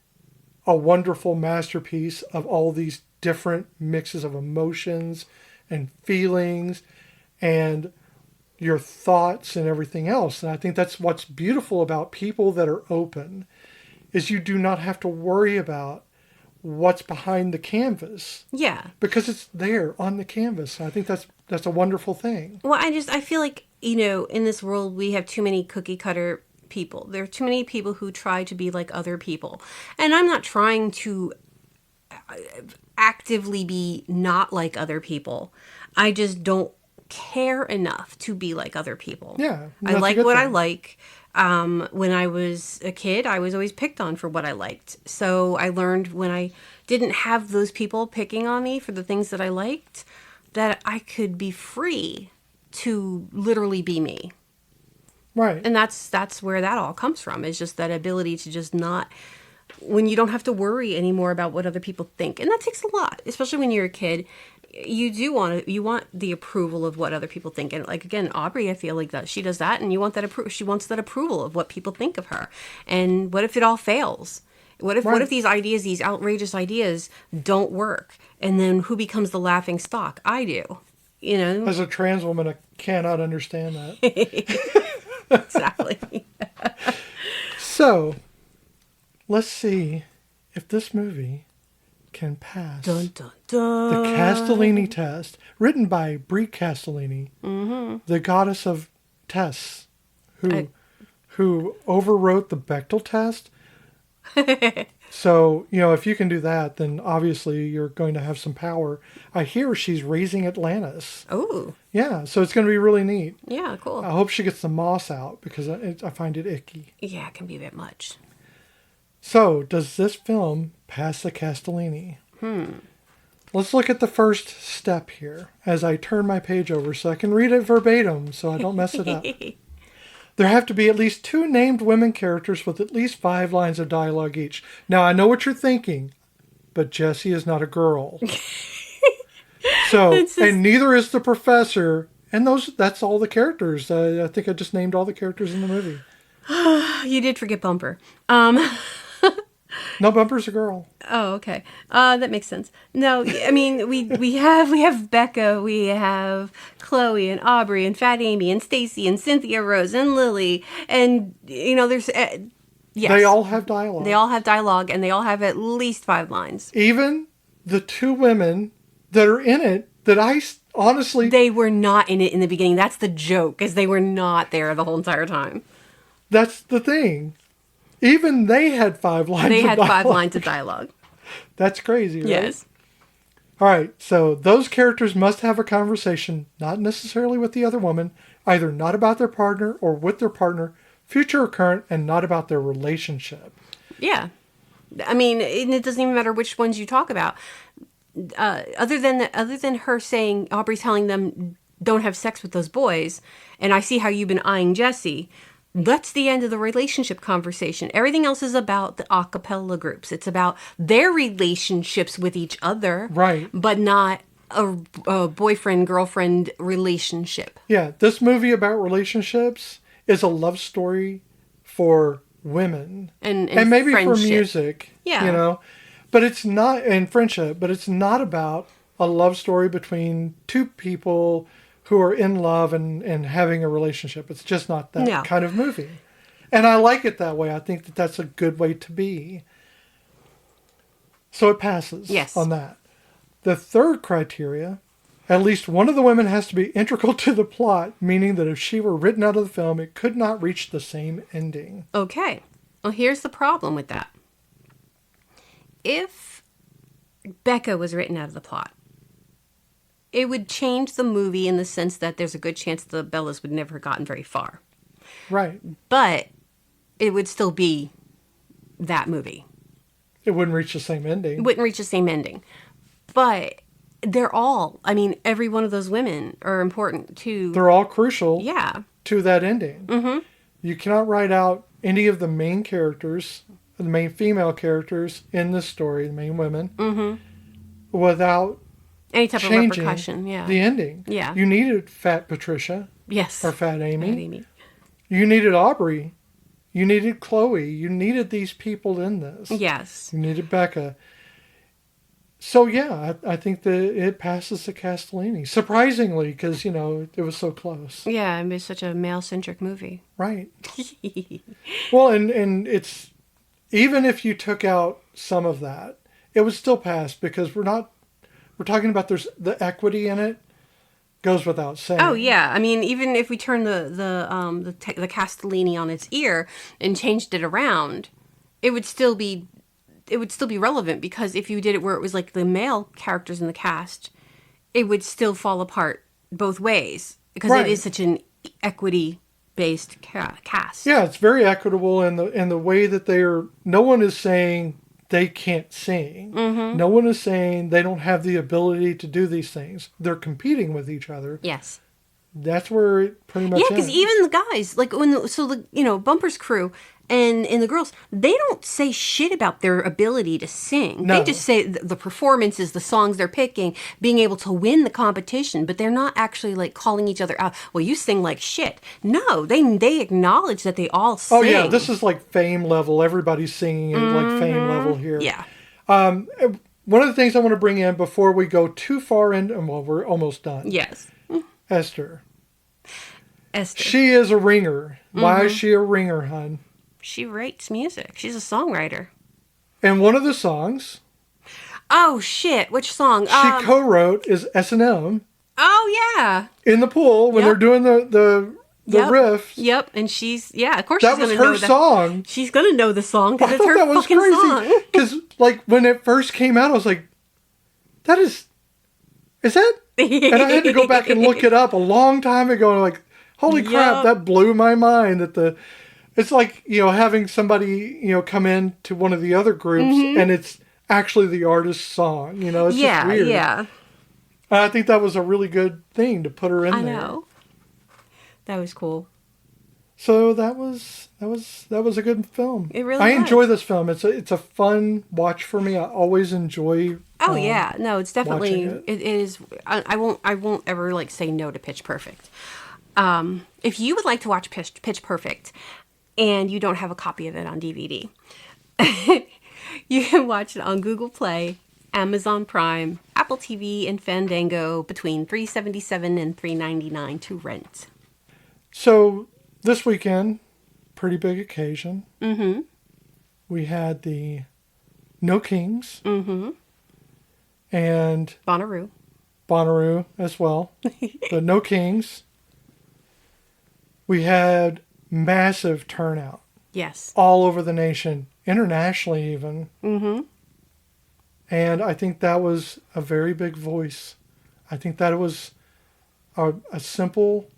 a wonderful masterpiece of all these different mixes of emotions and feelings and your thoughts and everything else. And I think that's what's beautiful about people that are open, is you do not have to worry about what's behind the canvas. Yeah. Because it's there on the canvas. I think that's a wonderful thing. Well, I feel like, in this world we have too many cookie cutter people. There are too many people who try to be like other people. And I'm not trying to actively be not like other people. I just don't care enough to be like other people. Yeah. I like what I like. When I was a kid, I was always picked on for what I liked. So I learned when I didn't have those people picking on me for the things that I liked, that I could be free to literally be me. Right. And that's where that all comes from, is just that ability to just not, when you don't have to worry anymore about what other people think. And that takes a lot, especially when you're a kid. you want the approval of what other people think. And like, again, Aubrey, I feel like that she does that, and you want that she wants that approval of what people think of her. And what if it all fails? What if these ideas, these outrageous ideas, don't work? And then who becomes the laughing stock? I do. You know? As a trans woman, I cannot understand that. Exactly. So, let's see if this movie can pass Dun, dun, dun. the Castellini test, written by Brie Castellini, the goddess of tests, who overwrote the Bechdel test. So, if you can do that, then obviously you're going to have some power. I hear she's raising Atlantis. Oh. Yeah, so it's going to be really neat. Yeah, cool. I hope she gets the moss out because I find it icky. Yeah, it can be a bit much. So, does this film pass the Castellini? Let's look at the first step here as I turn my page over so I can read it verbatim so I don't mess it up. There have to be at least 2 named women characters with at least 5 lines of dialogue each. Now, I know what you're thinking, but Jessie is not a girl. So, and neither is the professor. And that's all the characters. I think I just named all the characters in the movie. You did forget Bumper. No, Bumper's a girl. Oh, okay. That makes sense. No, I mean we have Becca, we have Chloe and Aubrey and Fat Amy and Stacy and Cynthia Rose and Lily, and there's yes. They all have dialogue. They all have dialogue, and they all have at least 5 lines. Even the 2 women that are in it that I honestly... They were not in it in the beginning. That's the joke, is they were not there the whole entire time. That's the thing. Even they had 5 lines of dialogue. They had 5 lines of dialogue. That's crazy, right? Yes. All right, so those characters must have a conversation, not necessarily with the other woman, either not about their partner or with their partner, future or current, and not about their relationship. Yeah. I mean, it doesn't even matter which ones you talk about. Other than her saying, Aubrey telling them, don't have sex with those boys, and I see how you've been eyeing Jessie. That's the end of the relationship conversation. Everything else is about the a cappella groups. It's about their relationships with each other. Right. But not a boyfriend-girlfriend relationship. Yeah, this movie about relationships is a love story for women. And maybe friendship. For music. Yeah. But it's not, and friendship, but it's not about a love story between 2 people who are in love and having a relationship. It's just not that kind of movie. And I like it that way. I think that that's a good way to be. So it passes on that. The third criteria, at least one of the women has to be integral to the plot, meaning that if she were written out of the film, it could not reach the same ending. Okay. Well, here's the problem with that. If Becca was written out of the plot, it would change the movie in the sense that there's a good chance the Bellas would never have gotten very far. Right. But it would still be that movie. It wouldn't reach the same ending. It wouldn't reach the same ending. But every one of those women are important to... They're all crucial to that ending. Mm-hmm. You cannot write out any of the main characters, the main female characters in this story, the main women, without... Any type of repercussion, the ending. Yeah. You needed Fat Patricia. Yes. Or Fat Amy. Fat Amy. You needed Aubrey. You needed Chloe. You needed these people in this. Yes. You needed Becca. So, yeah, I think that it passes the Castellini. Surprisingly, because, it was so close. Yeah, it was such a male-centric movie. Right. Well, and it's... Even if you took out some of that, it would still pass because we're talking about there's the equity in it goes without saying. Oh yeah, I mean even if we turn the Castellini on its ear and changed it around, it would still be relevant because if you did it where it was like the male characters in the cast, it would still fall apart both ways because it is such an equity based cast. Yeah, it's very equitable in the way that no one is saying they can't sing. Mm-hmm. No one is saying they don't have the ability to do these things. They're competing with each other. Yes. That's where it pretty much ends. Yeah, because even the guys, like Bumper's crew, And the girls, they don't say shit about their ability to sing. No. They just say the performances, the songs they're picking, being able to win the competition, but they're not actually like calling each other out. Well, you sing like shit. No, they acknowledge that they all sing. Oh yeah, this is like fame level. Everybody's singing at like fame level here. Yeah. One of the things I want to bring in before we go too far in, well, we're almost done. Yes. Esther. Esther. She is a ringer. Why is she a ringer, hun? She writes music. She's a songwriter. And one of the songs Oh, shit. Which song? she co-wrote is S&M Oh, yeah. in the pool when they're doing the riffs. Yep. And she's, of course That she's was going to know her song. She's going to know the song because I it's thought her that was fucking crazy. song. Because, like, when it first came out, I was like, is that? And I had to go back and look it up a long time ago. And I'm like, holy crap, that blew my mind. It's like, having somebody, come in to one of the other groups and it's actually the artist's song. It's just weird. Yeah. I think that was a really good thing to put her in there. I know. That was cool. So that was a good film. It really I was. enjoy this film. It's a fun watch for me. I always enjoy. Oh yeah, no, it's definitely watching it is. I won't ever like say no to Pitch Perfect. If you would like to watch Pitch Perfect, and you don't have a copy of it on DVD, you can watch it on Google Play, Amazon Prime, Apple TV, and Fandango between $3.77 and $3.99 to rent. So this weekend, pretty big occasion. Mm-hmm. We had the No Kings. Mm-hmm. And Bonnaroo as well. The No Kings. We had massive turnout. Yes. All over the nation, internationally even. Mm-hmm. And I think that was a very big voice. I think that it was a simple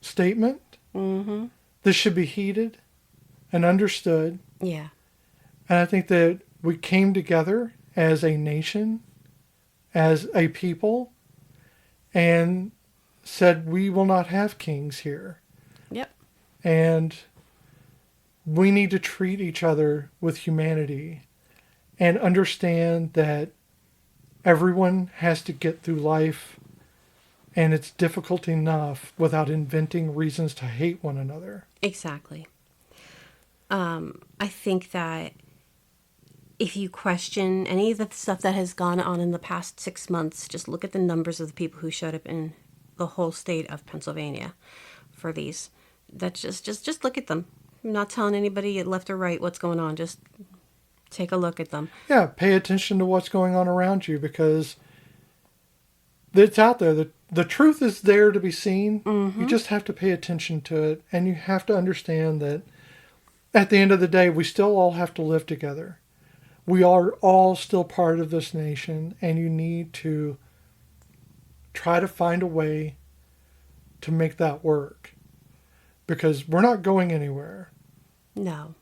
statement. Mm-hmm. This should be heeded and understood. Yeah. And I think that we came together as a nation, as a people, and said we will not have kings here. Yep. And we need to treat each other with humanity and understand that everyone has to get through life, and it's difficult enough without inventing reasons to hate one another. Exactly. I think that if you question any of the stuff that has gone on in the past 6 months, just look at the numbers of the people who showed up in the whole state of Pennsylvania for these. That's just look at them. I'm not telling anybody left or right what's going on. Just take a look at them. Yeah, pay attention to what's going on around you because it's out there. The truth is there to be seen. Mm-hmm. You just have to pay attention to it. And you have to understand that at the end of the day, we still all have to live together. We are all still part of this nation. And you need to try to find a way to make that work. Because we're not going anywhere. No.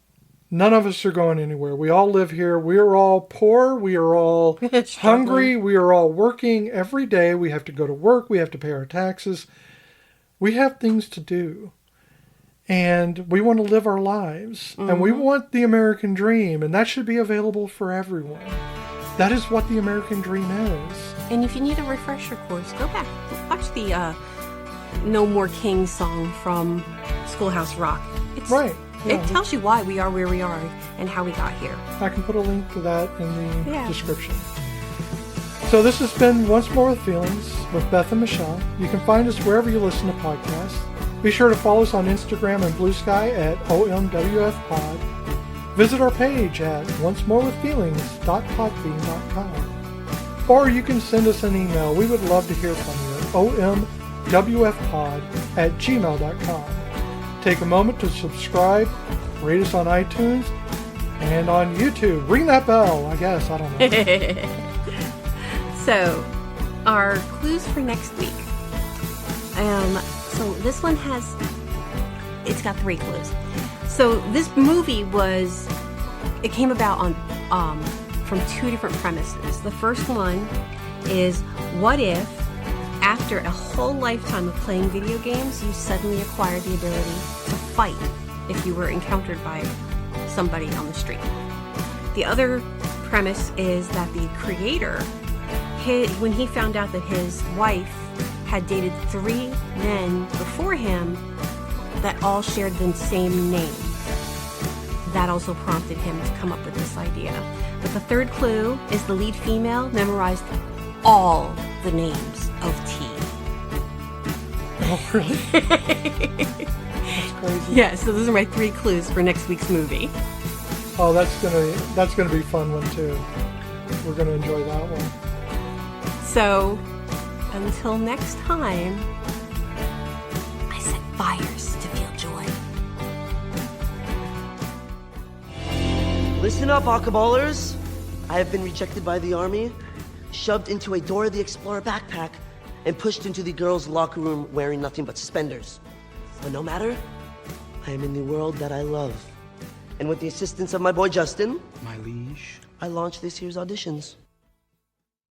None of us are going anywhere. We all live here. We are all poor. We are all hungry. We are all working every day. We have to go to work. We have to pay our taxes. We have things to do. And we want to live our lives. Mm-hmm. And we want the American dream. And that should be available for everyone. That is what the American dream is. And if you need a refresher course, go back. Watch the No More Kings song from Schoolhouse Rock. It's right. Yeah. It tells you why we are where we are and how we got here. I can put a link to that in the description. So this has been Once More with Feelings with Beth and Michelle. You can find us wherever you listen to podcasts. Be sure to follow us on Instagram and Blue Sky at OMWFPod. Visit our page at oncemorewithfeelings.podbean.com. Or you can send us an email. We would love to hear from you at omwfpod@gmail.com. Take a moment to subscribe, rate us on iTunes, and on YouTube. Ring that bell, I guess. I don't know. So, our clues for next week. So this one it's got 3 clues. So this movie it came about from 2 different premises. The first one is, what if after a whole lifetime of playing video games, you suddenly acquired the ability to fight if you were encountered by somebody on the street. The other premise is that the creator, when he found out that his wife had dated 3 men before him that all shared the same name, that also prompted him to come up with this idea. But the third clue is the lead female memorized all the names of tea. Oh, really? That's crazy. Yeah, so those are my 3 clues for next week's movie. Oh, that's gonna be a fun one too. We're gonna enjoy that one. So, until next time, I set fires to feel joy. Listen up, Akaballers. I have been rejected by the army, shoved into a Dora the Explorer backpack, and pushed into the girls' locker room wearing nothing but suspenders. But no matter, I am in the world that I love. And with the assistance of my boy Justin, My liege. I launched this year's auditions.